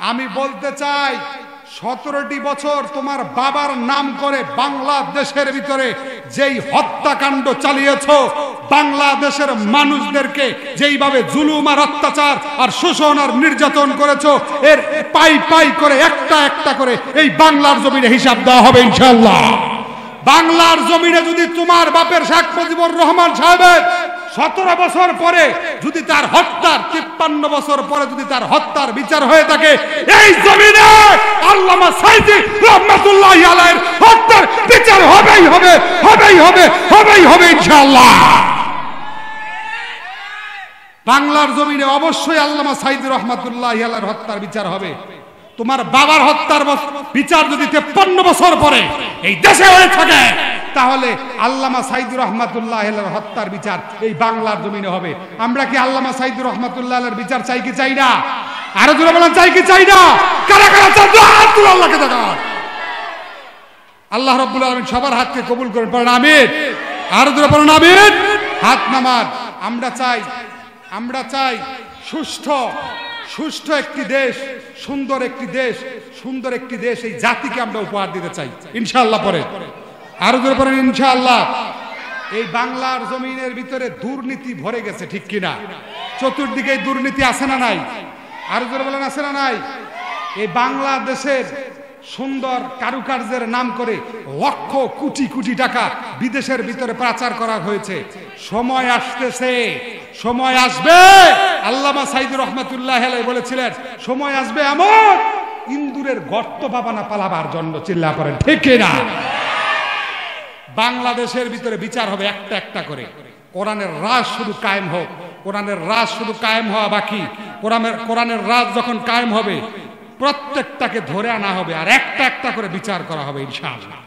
আমি বলতে চাই 17টি বছর তোমার বাবার নাম করে বাংলাদেশের ভিতরে যেই হত্যাকাণ্ড চালিয়েছো, বাংলাদেশের মানুষদেরকে যেইভাবে জুলুম আর অত্যাচার আর শোষণ আর নির্যাতন করেছো, এর পাই পাই করে একটা একটা করে এই বাংলার জমিনে হিসাব দেওয়া হবে ইনশাআল্লাহ। বাংলার জমিনে যদি তোমার বাপের শেখ মুজিবুর রহমান সাহেবের 17 বছর পরে যদি তার হত্যার 53 বছর পরে যদি তার হত্যার বিচার হয়ে থাকে, এই জমিনে আল্লামা সাইদি রহমাতুল্লাহি আলাইহির হত্যার বিচার হবেই হবে, হবেই হবে, হবেই হবে ইনশাআল্লাহ। বাংলার জমিনে অবশ্যই আল্লামা সাইদি রহমাতুল্লাহি আলাইহির হত্যার বিচার হবে। তোমার বাবার হত্যার বিচার যদি 53 বছর পরে এই দেশে হয়ে থাকে, তাহলে আল্লামা সাইদি রহমাতুল্লাহ আলাইহির হত্যার বিচার এই বাংলার জমিনে হবে। আমরা কি আল্লামা সাইদি রহমাতুল্লাহ আলাইহির বিচার চাই কি চাই না? আরো জোরে বলেন, চাই কি চাই না? কারা কারা চান? হাত তুলে আল্লাহকে দেখান। আল্লাহ রাব্বুল আলামিন সবার হাতকে কবুল করেন, পড়েন আমিন। আরো জোরে বলেন আমিন। হাত নামান। আমরা চাই সুষ্ঠু একটি দেশ, সুন্দর একটি দেশ এই জাতিকে আমরা উপহার দিতে চাই ইনশাআল্লাহ। পরে আরো জোরে পড়েন ইনশাআল্লাহ। এই বাংলার জমিনের ভিতরে দুর্নীতি ভরে গেছে, ঠিক কিনা? চতুর্দিকে দুর্নীতি আছে না নাই? আরো জোরে বলেন, আছে না নাই? এই বাংলাদেশের সুন্দর কারুকার্যের নাম করে লক্ষ কোটি কোটি টাকা বিদেশের ভিতরে পাচার করা হয়েছে। সময় আসতেছে, সময় আসবে, আল্লামা সাইদি রহমাতুল্লাহ আলাইহি বলেছিলেন, সময় আসবে এমন ইন্দুরের গর্ত পাবা না পালাবার জন্য। চিল্লা করেন ঠিক কিনা? বাংলাদেশের ভিতরে বিচার হবে একটা একটা করে। কোরআনের রাজ শুধু কায়েম হোক, কোরআনের রাজ শুধু কায়েম হওয়া বাকি। কোরআনের রাজ যখন কায়েম হবে, প্রত্যেকটাকে ধরে আনা হবে আর একটা একটা করে বিচার করা হবে ইনশাআল্লাহ।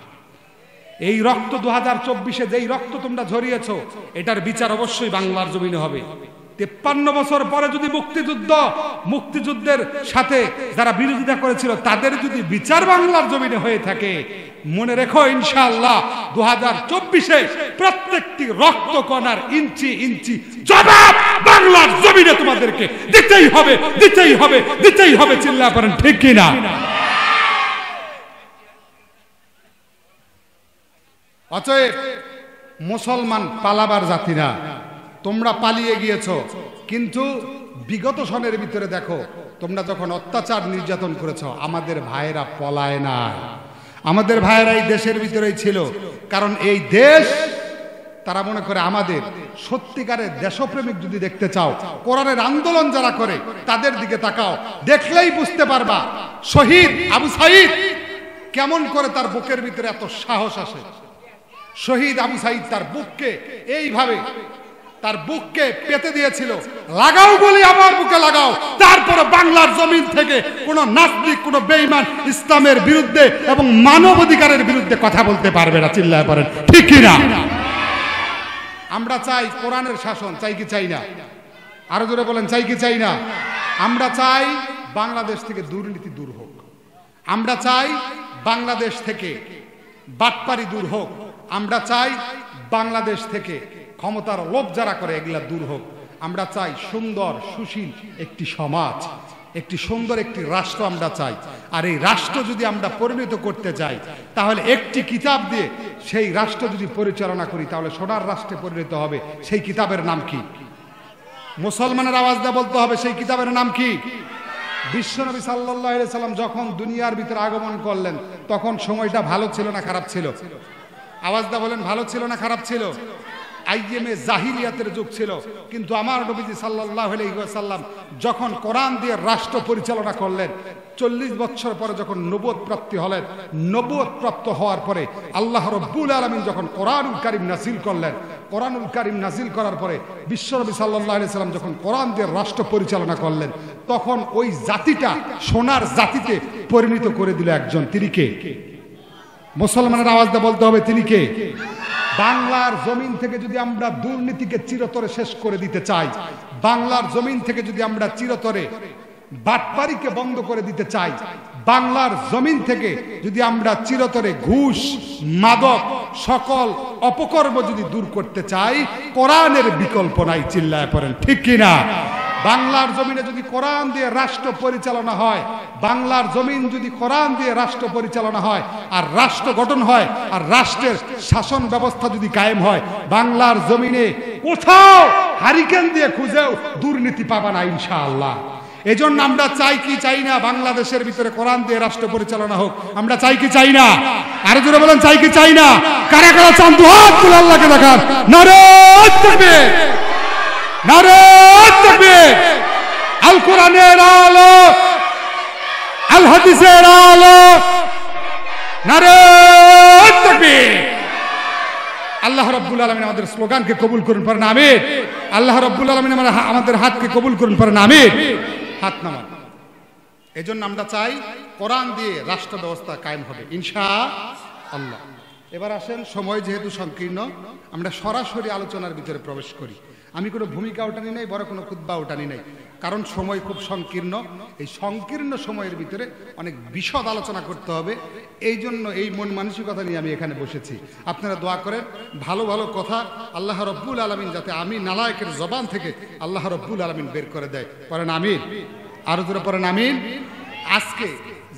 এই রক্ত 2024-এ যেই রক্ত তোমরা ঝরিয়েছো, এটার বিচার অবশ্যই বাংলার জমিনে হবে। 53 বছর পরে যদি মুক্তিযুদ্ধের সাথে যারা বিরোধিতা করেছিল, তাদের যদি বিচার বাংলার জমিনে হয়ে থাকে, মনে রেখো ইনশাআল্লাহ 2024-এ প্রত্যেকটি রক্ত কণার ইঞ্চি ইঞ্চি জবাব বাংলার জমিনে তোমাদেরকে দিতেই হবে, দিতেই হবে, দিতেই হবে। চিল্লা করেন ঠিক কিনা? অতএব মুসলমান পালাবার জাতি না, তোমরা পালিয়ে গিয়েছো। কিন্তু বিগত সনের ভিতরে দেখো, তোমরা যখন অত্যাচার নির্যাতন করেছো, আমাদের ভাইয়েরা পলায় না, আমাদের ভাইয়েরা এই দেশের ভিতরেই ছিল। কারণ এই দেশ তারা মনে করে আমাদের। সত্যিকারের দেশপ্রেমিক যদি দেখতে চাও, কোরআনের আন্দোলন যারা করে তাদের দিকে তাকাও, দেখলেই বুঝতে পারবা শহীদ আবু সাঈদ কেমন করে তার বুকের ভিতরে এত সাহস আসে। শহীদ আবু সাঈদ তার বুককে এইভাবে তার বুককে পেতে দিয়েছিল, লাগাও বলি আমার বুকে লাগাও। তারপর বাংলার জমিন থেকে কোন নাস্তিক, কোন বেঈমান ইসলামের বিরুদ্ধে এবং মানবাধিকারের বিরুদ্ধে কথা বলতে পারবে না। চিল্লায় পড়েন ঠিক কিনা? আমরা চাই কোরআনের শাসন, চাই কি চাই না? আরো জোরে বলেন, চাই কি চাই না? আমরা চাই বাংলাদেশ থেকে দুর্নীতি দূর হোক, আমরা চাই বাংলাদেশ থেকে বাটপারি দূর হোক, আমরা চাই বাংলাদেশ থেকে ক্ষমতার লোভ যারা করে এগুলা দূর হোক। আমরা চাই সুন্দর সুশীল একটি সমাজ, একটি সুন্দর একটি রাষ্ট্র আমরা চাই। আর এই রাষ্ট্র যদি আমরা পরিণত করতে চাই, তাহলে একটি কিতাব দিয়ে সেই রাষ্ট্র যদি পরিচালনা করি, তাহলে সোনার রাষ্ট্রে পরিণত হবে। সেই কিতাবের নাম কি? মুসলমানের আওয়াজ দিয়ে বলতে হবে, সেই কিতাবের নাম কি? বিশ্বনবী সাল্লাল্লাহু আলাইহি সাল্লাম যখন দুনিয়ার ভিতরে আগমন করলেন, তখন সময়টা ভালো ছিল না খারাপ ছিল? আওয়াজ দিয়ে বলেন, ভালো ছিল না খারাপ ছিল? আইয়েমে জাহিলিয়াতের যুগ ছিল। কিন্তু আমার নবীজি সাল্লাল্লাহু আলাইহি ওয়াসাল্লাম যখন কোরআন দিয়ে রাষ্ট্র পরিচালনা করলেন, 40 বছর পরে যখন নবুয়ত প্রাপ্তি হলেন, নবুয়ত প্রাপ্ত হওয়ার পরে আল্লাহ রাব্বুল আলামিন যখন কোরআনুল কারীম নাযিল করলেন, কোরআনুল কারীম নাযিল করার পরে বিশ্বনবী সাল্লাল্লাহু আলাইহি সাল্লাম যখন কোরআন দিয়ে রাষ্ট্র পরিচালনা করলেন, তখন ওই জাতিটা সোনার জাতিতে পরিণত করে দিল একজন। তিনি কে? মুসলমানের আওয়াজ দিয়ে বলতে হবে, তিনি কে? বাংলার জমিন থেকে যদি আমরা দুর্নীতিকে চিরতরে শেষ করে দিতে চাই, বাংলার জমিন থেকে যদি আমরা চিরতরে বাটপারিকে বন্ধ করে দিতে চাই, বাংলার জমিন থেকে যদি আমরা চিরতরে ঘুষ, মাদক, সকল অপকর্ম যদি দূর করতে চাই, কোরআনের বিকল্প নাই। চিল্লায় পড়েন ঠিক কিনা? বাংলার জমিনে যদি কোরআন দিয়ে রাষ্ট্র পরিচালনা হয়, বাংলার জমিন যদি কোরআন দিয়ে রাষ্ট্র পরিচালনা হয় আর রাষ্ট্র গঠন হয় আর রাষ্ট্রের শাসন ব্যবস্থা যদি কায়েম হয়, বাংলার জমিনে কোথাও হারিকেন দিয়ে খুঁজেও দুর্নীতি পাবা না ইনশাআল্লাহ। এজন্য আমরা চাই কি চাই না বাংলাদেশের ভিতরে কোরআন দিয়ে রাষ্ট্র পরিচালনা হোক? আমরা চাই কি চাই না? আরো জোরে বলেন, চাই কি চাই না? কারা কারা চান দু হাত তুলে আল্লাহকে দেখান। নারে তাকবীর, নারে তাকবীর। আল কোরআনের আলো, আল হাদিসের আলো, নারে তাকবীর। আল্লাহ রাব্বুল আলামিন আমাদের স্লোগানকে কবুল করুন, পড়েন আমিন। আল্লাহ রাব্বুল আলামিন আমাদের হাতকে কবুল করুন, পড়েন আমিন। হাত নামান। এজন্য আমরা চাই কোরআন দিয়ে রাষ্ট্র ব্যবস্থা কায়েম হবে ইনশাআল্লাহ। এবার আসেন, সময় যেহেতু সংকীর্ণ, আমরা সরাসরি আলোচনার ভিতরে প্রবেশ করি। আমি কোনো ভূমিকা ওঠানি নাই, বড় কোনো খুতবা ওঠানি নাই, কারণ সময় খুব সংকীর্ণ। এই সংকীর্ণ সময়ের ভিতরে অনেক বিশদ আলোচনা করতে হবে, এই জন্য এই মন মানসিকতা নিয়ে আমি এখানে বসেছি। আপনারা দোয়া করেন ভালো ভালো কথা আল্লাহ রব্বুল আলামিন যাতে আমি নালায়েকের জবান থেকে আল্লাহ রব্বুল আলামিন বের করে দেয়, পড়েন আমিন। আরো জোরে পড়েন আমিন। আজকে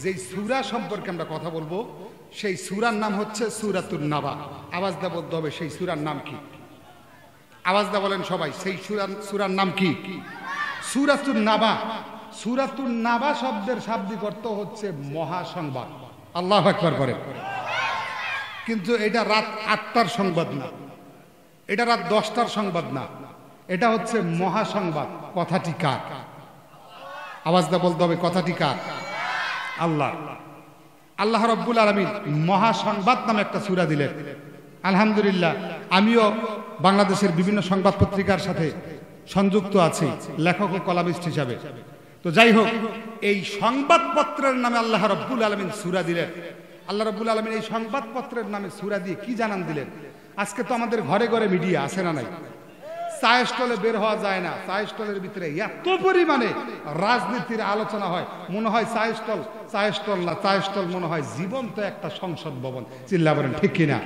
যেই সূরা সম্পর্কে আমরা কথা বলবো, সেই সূরার নাম হচ্ছে সূরাতুন নাবা। আওয়াজ দা বলতে হবে সেই সূরার নাম কি? আওয়াজ দা বলেন সবাই, সেই সূরার নাম কি? সূরাতুন নাবা। সূরাতুন নাবা শব্দের শাব্দিক অর্থ হচ্ছে মহাসংবাদ। আল্লাহু আকবার করেন। কিন্তু এটা রাত ৮টার সংবাদ না, এটা রাত 10টার সংবাদ না, এটা হচ্ছে মহাসংবাদ। কথাটি কার? আওয়াজ দা বলতে হবে কথাটি কার? আল্লাহ। আল্লাহ রাব্বুল আলামিন মহাসংবাদ নামে একটা সূরা দিলেন। আলহামদুলিল্লাহ, আমিও বাংলাদেশের বিভিন্ন সংবাদ পত্রিকার সাথে সংযুক্ত আছি লেখক ও কলামিস্ট হিসাবে। তো যাই হোক, এই সংবাদপত্রের নামে আল্লাহ রাব্বুল আলামিন সূরা দিলেন। আল্লাহ রাব্বুল আলামিন এই সংবাদপত্রের নামে সূরা দিয়ে কি জানান দিলেন? আজকে তো আমাদের ঘরে ঘরে মিডিয়া আছে না নাই? চায়ের স্টলে বের হওয়া যায় না, চায়ের স্টলের ভিতরে এত পরিমাণে রাজনীতির আলোচনা হয়, মনে হয় চায়ের স্টল না, চায়ের স্টল মনে হয় জীবন্ত একটা সংসদ ভবন। চিল্লা বলেন ঠিক কিনা?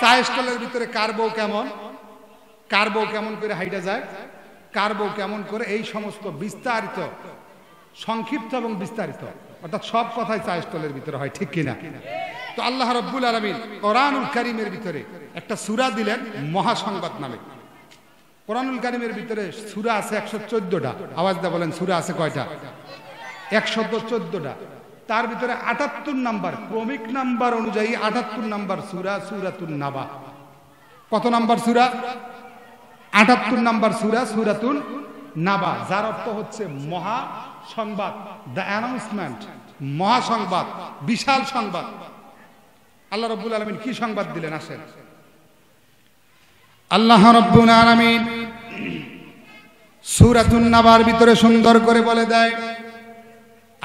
চায়ের স্টলের ভিতরে কার বউ কেমন, কার বউ কেমন করে হাইটা যায়, কার বউ কেমন করে, এই সমস্ত বিস্তারিত, সংক্ষিপ্ত এবং বিস্তারিত, অর্থাৎ সব কথাই চায়ের স্টলের ভিতরে হয়, ঠিক কিনা? তো আল্লাহ রাব্বুল আলামিন কোরআনুল কারীমের ভিতরে একটা সূরা দিলেন মহাসংবাদ নামে। কোরআনুল কারীমের ভিতরে সূরা আছে 114টা। আওয়াজ দা বলেন সূরা আছে কয়টা? 114টা। তার ভিতরে 78 নাম্বার, ক্রমিক নাম্বার অনুযায়ী 78 নাম্বার সূরা সূরাতুন নাবা। কত নাম্বার সূরা? 78 নাম্বার সূরা সূরাতুন নাবা, যার অর্থ হচ্ছে মহা সংবাদ, দ্য অ্যানাউন্সমেন্ট, মহাসংবাদ, বিশাল সংবাদ। আল্লাহ রাব্বুল আলামিন কি সংবাদ দিলেন আসেন। আল্লাহ রাব্বুল আলামিন সূরাতুন নাবার ভিতরে সুন্দর করে বলে দেয়।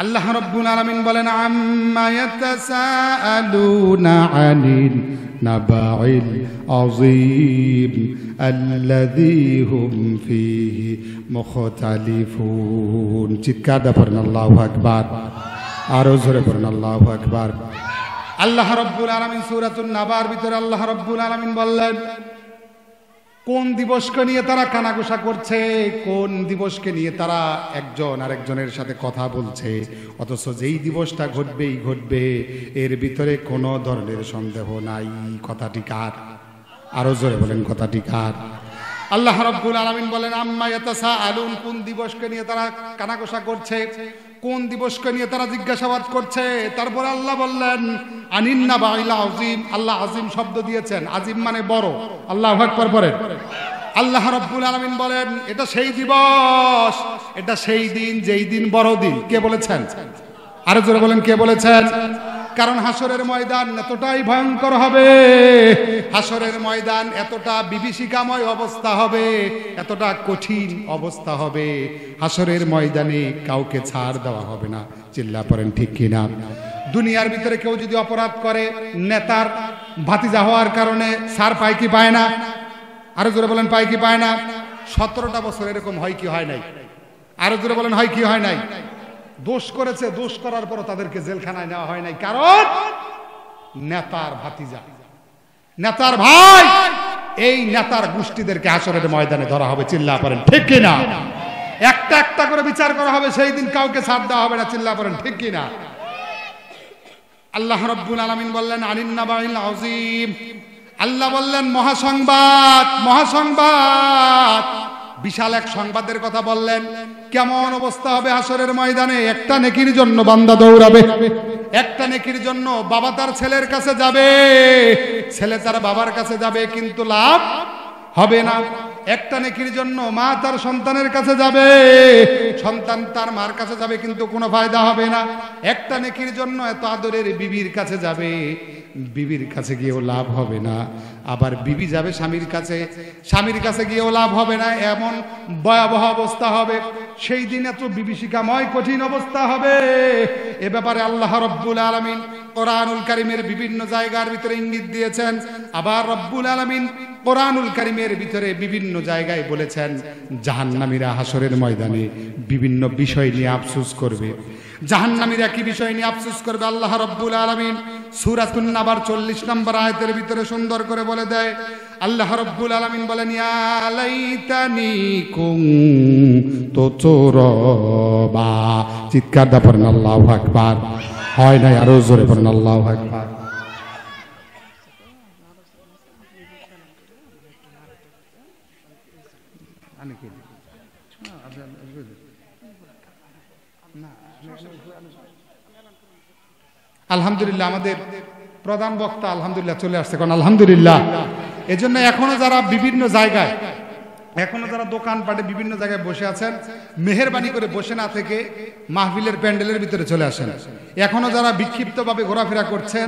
আল্লাহ রাব্বুল আলামিন বলেন, আম্মা ইয়াতাসাআলুনা আনিন নাবাইল আযীম আল্লাযী হুম ফীহি মুখতালিফুন। চিৎকার দিয়ে পড়েন আল্লাহু আকবার। আরো জোরে পড়েন আল্লাহু আকবার। আল্লাহ রাব্বুল আলামিন সূরাতুন নাবার ভিতরে আল্লাহ রাব্বুল আলামিন বললেন, কোন দিবসকে নিয়ে তারা কানাঘুষা করছে, কোন দিবসকে নিয়ে তারা একজন আরেকজনের সাথে কথা বলছে, অথচ যেই দিবসটা ঘটবেই ঘটবে, এর ভিতরে কোনো ধরনের সন্দেহ নাই। কথাটি কার? আরো জোরে বলেন কথাটি কার? আল্লাহ রাব্বুল আলামিন বলেন, আম্মা ইয়াতাসাআলুন, কোন দিবসকে নিয়ে তারা কানাঘুষা করছে, কোন দিবসকে নিয়ে তারা জিজ্ঞাসাবাদ করছে। তারপর আল্লাহ বললেন, আনিন নাবাইল আযীম। আল্লাহ আযীম শব্দ দিয়েছেন, আযীম মানে বড়। আল্লাহু আকবার বলেন। আল্লাহ রাব্বুল আলামিন বলেন, এটা সেই দিবস, এটা সেই দিন যেই দিন বড় দিন। কে বলেছেন? আরো জোরে বলেন কে বলেছেন? কারণ হাসরের ময়দান এতটাই ভয়ঙ্কর হবে, হাসরের ময়দান এতটা বিভীষিকাময় অবস্থা হবে, এতটা কঠিন অবস্থা হবে, হাসরের ময়দানে কাউকে ছাড় দেওয়া হবে না। চিল্লা পড়েন ঠিক কিনা? দুনিয়ার ভিতরে কেউ যদি অপরাধ করে, নেতার ভাতিজা হওয়ার কারণে ছাড় পায় কি পায় না? আরো জোরে বলেন পায় কি পায় না? 17টা বছর এরকম হয় কি হয় নাই? আরো জোরে বলেন হয় কি হয় নাই? দোষ করেছে, দোষ করার পর তাদেরকে জেলখানায় নেওয়া হয় নাই, কারণ নেতার ভাতিজা, নেতার ভাই, এই নেতার গোষ্ঠীদেরকে হাসরের ময়দানে ধরা হবে। চিল্লা পড়েন ঠিক কিনা? একটা একটা করে বিচার করা হবে, সেই দিন কাউকে ছাড় দেওয়া হবে না। চিল্লা পড়েন ঠিক কি না? আল্লাহ রাব্বুল আলামিন বললেন আনিন নাবাইল আযীম, আল্লাহ বললেন মহাসংবাদ, মহাসংবাদ, বিশাল এক সংবাদের কথা বললেন। কেমন অবস্থা হবে হাসরের ময়দানে? একটা নেকির জন্য বান্দা দৌড়াবে, একটা নেকির জন্য বাবা তার ছেলের কাছে যাবে, ছেলে তার বাবার কাছে যাবে, কিন্তু লাভ হবে না। একটা নেকির জন্য মা তার সন্তানের কাছে যাবে, সন্তান তার মার কাছে যাবে, কিন্তু কোনো ফায়দা হবে না। একটা নেকির জন্য এত আদরের বিবির কাছে যাবে, বিবির কাছে গিয়েও লাভ হবে না। আবার বিবি যাবে স্বামীর কাছে, স্বামীর কাছে গিয়েও লাভ হবে না। এমন ভয়াবহ অবস্থা হবে সেই দিন, এত বিভীষিকাময় কঠিন অবস্থা হবে। এ ব্যাপারে আল্লাহ রব্বুল আলামিন কোরআনুল কারীমের বিভিন্ন জায়গার ভিতরে ইঙ্গিত দিয়েছেন। আবার রব্বুল আলামিন কোরআনুল কারীমের ভিতরে বিভিন্ন জায়গায় বলেছেন জাহান্নামীরা হাসরের ময়দানে বিভিন্ন বিষয় নিয়ে আফসোস করবে। জাহান্নামীরা কি বিষয় নিয়ে আফসোস করবে? আল্লাহ রব্বুল আলামিন সূরাতুন নাবার 40 নম্বর আয়াতের ভিতরে সুন্দর করে বলে দেয়। আল্লাহ রব্বুল আলামিন বলেন ইয়া লাইতানি কুনতু তুরাবা। চিৎকার দিয়ে পড়েন আল্লাহু আকবার। হয় না, আরো জোরে পড়েন আল্লাহু আকবার। আলহামদুলিল্লাহ, আমাদের প্রধান বক্তা আলহামদুলিল্লাহ চলে আসছে, কারণ আলহামদুলিল্লাহ। এজন্য এখনো যারা বিভিন্ন জায়গায়, এখনো যারা দোকানপাটে বিভিন্ন জায়গায় বসে আছেন, মেহেরবানি করে বসে না থেকে মাহফিলের প্যান্ডেলের ভিতরে চলে আসেন। এখনো যারা বিক্ষিপ্তভাবে ঘোরাফেরা করছেন,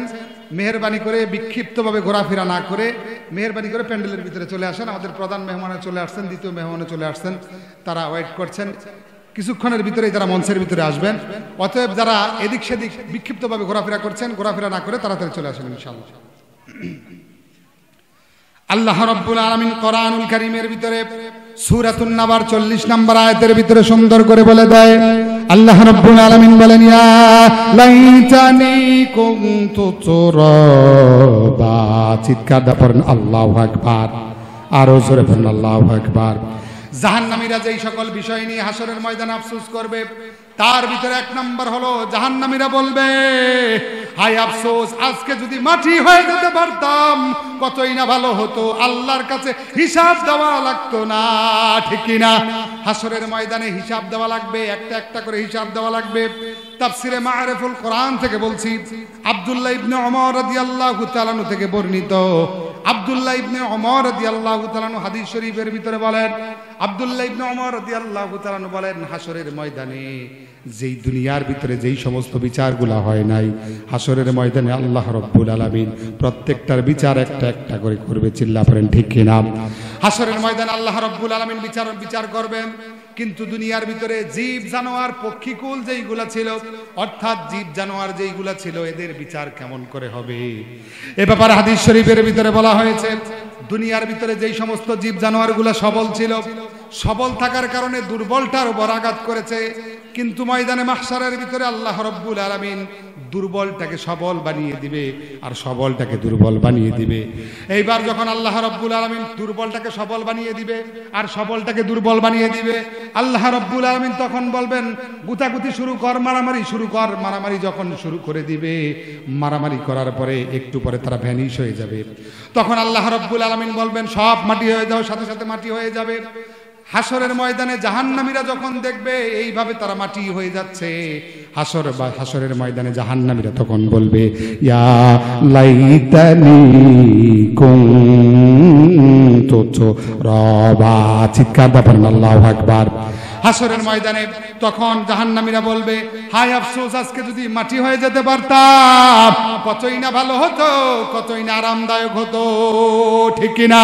মেহেরবানি করে বিক্ষিপ্তভাবে ঘোরাফেরা না করে মেহেরবানি করে প্যান্ডেলের ভিতরে চলে আসেন। আমাদের প্রধান মেহমানে চলে আসছেন, দ্বিতীয় মেহমানে চলে আসছেন, তারা ওয়েট করছেন। কিছুক্ষণের ভিতরেই তারা মঞ্চের ভিতরে আসবেন। অতএব যারা এদিক সেদিক বিক্ষিপ্তভাবে ঘোরাফেরা করছেন, ঘোরাফেরা না করে তাড়াতাড়ি চলে আসেন ইনশাআল্লাহ। আল্লাহ রাব্বুল আলামিন কোরআনুল কারীমের ভিতরে সূরাতুন নাবার 40 নম্বর আয়াতের ভিতরে সুন্দর করে বলে দেয়। আল্লাহ রাব্বুল আলামিন বলেন ইয়া লাইতানি কুনতু তুরাবা। চিৎকার দিয়ে পড়েন আল্লাহু আকবার। আরো জোরে পড়েন আল্লাহু আকবার। জাহান্নামীরা যেই সকল বিষয় নিয়ে হাসরের ময়দানে আফসোস করবে, তার ভিতরে এক নাম্বার হলো জাহান্নামীরা বলবে হায় আফসোস, আজকে যদি মাটি হয়ে যেতে পারতাম কতই না ভালো হতো, আল্লাহর কাছে হিসাব দেওয়া লাগতো না। ঠিক কি না? হাসরের ময়দানে হিসাব দেওয়া লাগবে, একটা একটা করে হিসাব দেওয়া লাগবে। তাফসিরে মাআরিফুল কোরআন থেকে বলছি, আব্দুল্লাহ ইবনে ওমর রাদিয়াল্লাহু তাআলা আনহু থেকে বর্ণিত। আব্দুল্লাহ ইবনে ওমর রাদিয়াল্লাহু তাআলা আনহু হাদিস শরীফের ভিতরে বলেন, আব্দুল্লাহ ইবনে ওমর রাদিয়াল্লাহু তাআলা আনহু বলেন হাসরের ময়দানে যেই দুনিয়ার ভিতরে যেই সমস্ত বিচারগুলো হয় নাই, হাসরের ময়দানে আল্লাহ রাব্বুল আলামিন প্রত্যেকটার বিচার একটা একটা করে করবে। চিল্লা পড়েন ঠিক কি না? হাসরের ময়দানে আল্লাহ রাব্বুল আলামিন বিচার করবেন। কিন্তু দুনিয়ার ভিতরে জীব জানোয়ার পক্ষীকুল যেইগুলা ছিল, অর্থাৎ জীব জানোয়ার যেইগুলা ছিল, এদের বিচার কেমন করে হবে? এ ব্যাপারে হাদিস শরীফের ভিতরে বলা হয়েছে, দুনিয়ার ভিতরে যেই সমস্ত জীব জানোয়ারগুলা সবল ছিল, সবল থাকার কারণে দুর্বলটার উপর আঘাত করেছে। কিন্তু ময়দানে মাহশারের ভিতরে আল্লাহ রাব্বুল আলামিন দুর্বলটাকে সবল বানিয়ে দিবে আর সবলটাকে দুর্বল বানিয়ে দিবে। এইবার যখন আল্লাহ রাব্বুল আলামিন দুর্বলটাকে সবল বানিয়ে দিবে আর সবলটাকে দুর্বল বানিয়ে দিবে, আল্লাহ রাব্বুল আলামিন তখন বলবেন গুতাগুতি শুরু কর, মারামারি শুরু কর। মারামারি যখন শুরু করে দিবে, মারামারি করার পরে একটু পরে তারা ভ্যানিশ হয়ে যাবে। তখন আল্লাহ রাব্বুল আলামিন বলবেন সব মাটি হয়ে যাও, সাথে সাথে মাটি হয়ে যাবে। হাসরের ময়দানে জাহান্নামীরা যখন দেখবে এইভাবে তারা মাটি হয়ে যাচ্ছে, হাসরের ময়দানে জাহান্নামীরা তখন বলবে ইয়া লাইতানি কুনতু তুরাবা। চিৎকার দিয়ে পড়েন আল্লাহু আকবার। হাসরের ময়দানে তখন জাহান্নামীরা বলবে হায় আফসোস, আজকে যদি মাটি হয়ে যেতে পারতাম কতই না ভালো হতো, কতই না আরামদায়ক হতো। ঠিক কিনা?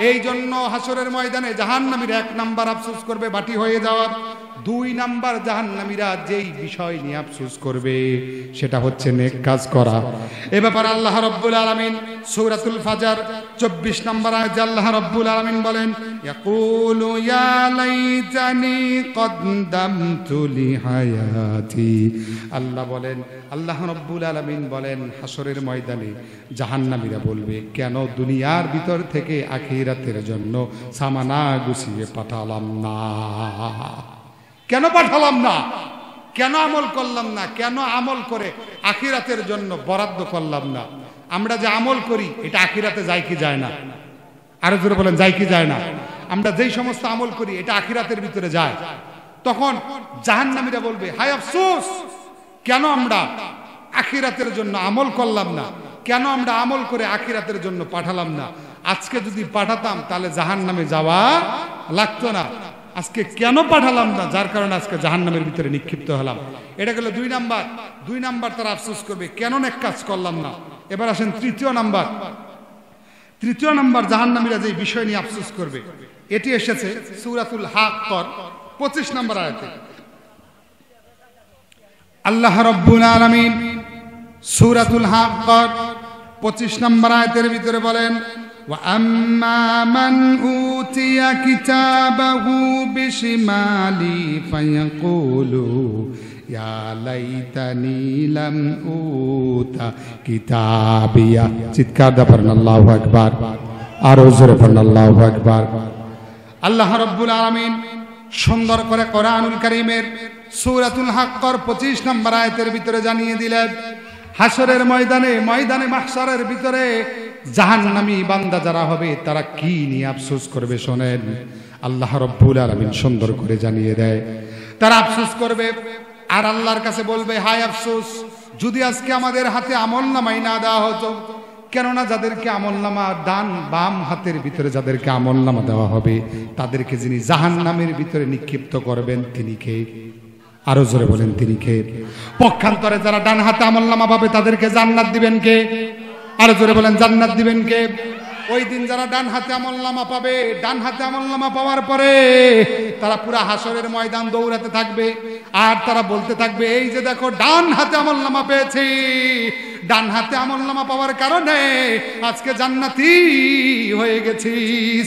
এই জন্য হাসরের ময়দানে জাহান্নামীরা এক নাম্বার আফসোস করবে মাটি হয়ে যাওয়ার। দুই নাম্বার জাহান্নামীরা যেই বিষয় নিয়ে আফসোস করবে সেটা হচ্ছে নেক কাজ করা। এ ব্যাপারে আল্লাহ রাব্বুল আলামিন সূরাতুল ফাজর 24 নম্বর আয়াতে আল্লাহ রাব্বুল আলামিন বলেন ইয়াকুলু ইয়া লাইতানি কদ্দামতু লিহায়াতি। আল্লাহ বলেন, আল্লাহ রাব্বুল আলামিন বলেন হাসরের ময়দানে জাহান্নামীরা বলবে কেন দুনিয়ার ভিতর থেকে আখিরাতের জন্য সামানা গুছিয়ে পাঠালাম না। কেন পাঠালাম না, কেন আমল করলাম না, কেন আমল করে আখিরাতের জন্য বরাদ্দ করলাম না? আমরা যে আমল করি এটা আখিরাতে যায় কি যায় না? আরো জোরে বলেন, যায় কি যায় না? আমরা যেই সমস্ত আমল করি এটা আখিরাতের ভিতরে যায়। তখন জাহান্নামীরা বলবে, হায় আফসোস, কেন আমরা আখিরাতের জন্য আমল করলাম না, কেন আমরা আমল করে আখিরাতের জন্য পাঠালাম না? আজকে যদি পাঠাতাম তাহলে জাহান্নামে যাওয়া লাগতো না। আজকে কেন পাঠালাম না, যার কারণে আজকে জাহান্নামের ভিতরে নিক্ষিপ্ত হলাম। এটা গেল 2 নাম্বার। 2 নাম্বার তারা আফসোস করবে, কেন নেক কাজ করলাম না। এবার আসেন 3য় নাম্বার। 3য় নাম্বার জাহান্নামীরা যে বিষয় নিয়ে আফসোস করবে, এটি এসেছে সূরাতুল হাক্কর 25 নম্বর আয়াতে। আল্লাহ রাব্বুল আলামিন সূরাতুল হাক্কর 25 নম্বর আয়াতের ভিতরে বলেন, ওয়া আম্মা মান উতিয়া কিতাবাহু বিশিমালি ফায়াকুলু ইয়া লাইতানি লাম উতা কিতাবিয়া। চিৎকার দিয়ে পড়ুন আল্লাহু আকবার, আর জোরে পড়ুন আল্লাহু আকবার। আল্লাহ রাব্বুল আলামিন সুন্দর করে কোরআনুল কারীমের সূরাতুল হাক্কর 25 নম্বর আয়াতের ভিতরে জানিয়ে দিলেন, হাসরের ময়দানে, ময়দানে মাহশারের ভিতরে জাহান্নামী বান্দা যারা হবে তারা কি নিয়ে আফসোস করবে শোনেন। আল্লাহ রাব্বুল আলামিন সুন্দর করে জানিয়ে দেয়, তারা আফসোস করবে আর আল্লাহর কাছে বলবে, হায় আফসোস, যদি আজকে আমাদের হাতে আমলনামাই না দেওয়া হতো। কেননা যাদেরকে আমলনামা ডান বাম হাতের ভিতরে যাদেরকে আমলনামা দেওয়া হবে, তাদেরকে যিনি জাহান্নামের ভিতরে নিক্ষিপ্ত করবেন তিনি কে? আরো জোরে বলেন, তিনি কে? পক্ষান্তরে যারা ডান হাতে আমলনামা পাবে তাদেরকে জান্নাত দিবেন কে? আরো জোরে বলেন, জান্নাত দিবেন কে? ওই দিন যারা ডান হাতে আমলনামা পাবে, ডান হাতে আমলনামা পাওয়ার পরে তারা পুরা হাসরের ময়দান দৌড়াতে থাকবে আর তারা বলতে থাকবে, এই যে দেখো ডান হাতে আমলনামা পেয়েছি, ডান হাতে আমলনামা পাওয়ার কারণে আজকে জান্নাতি হয়ে গেছি,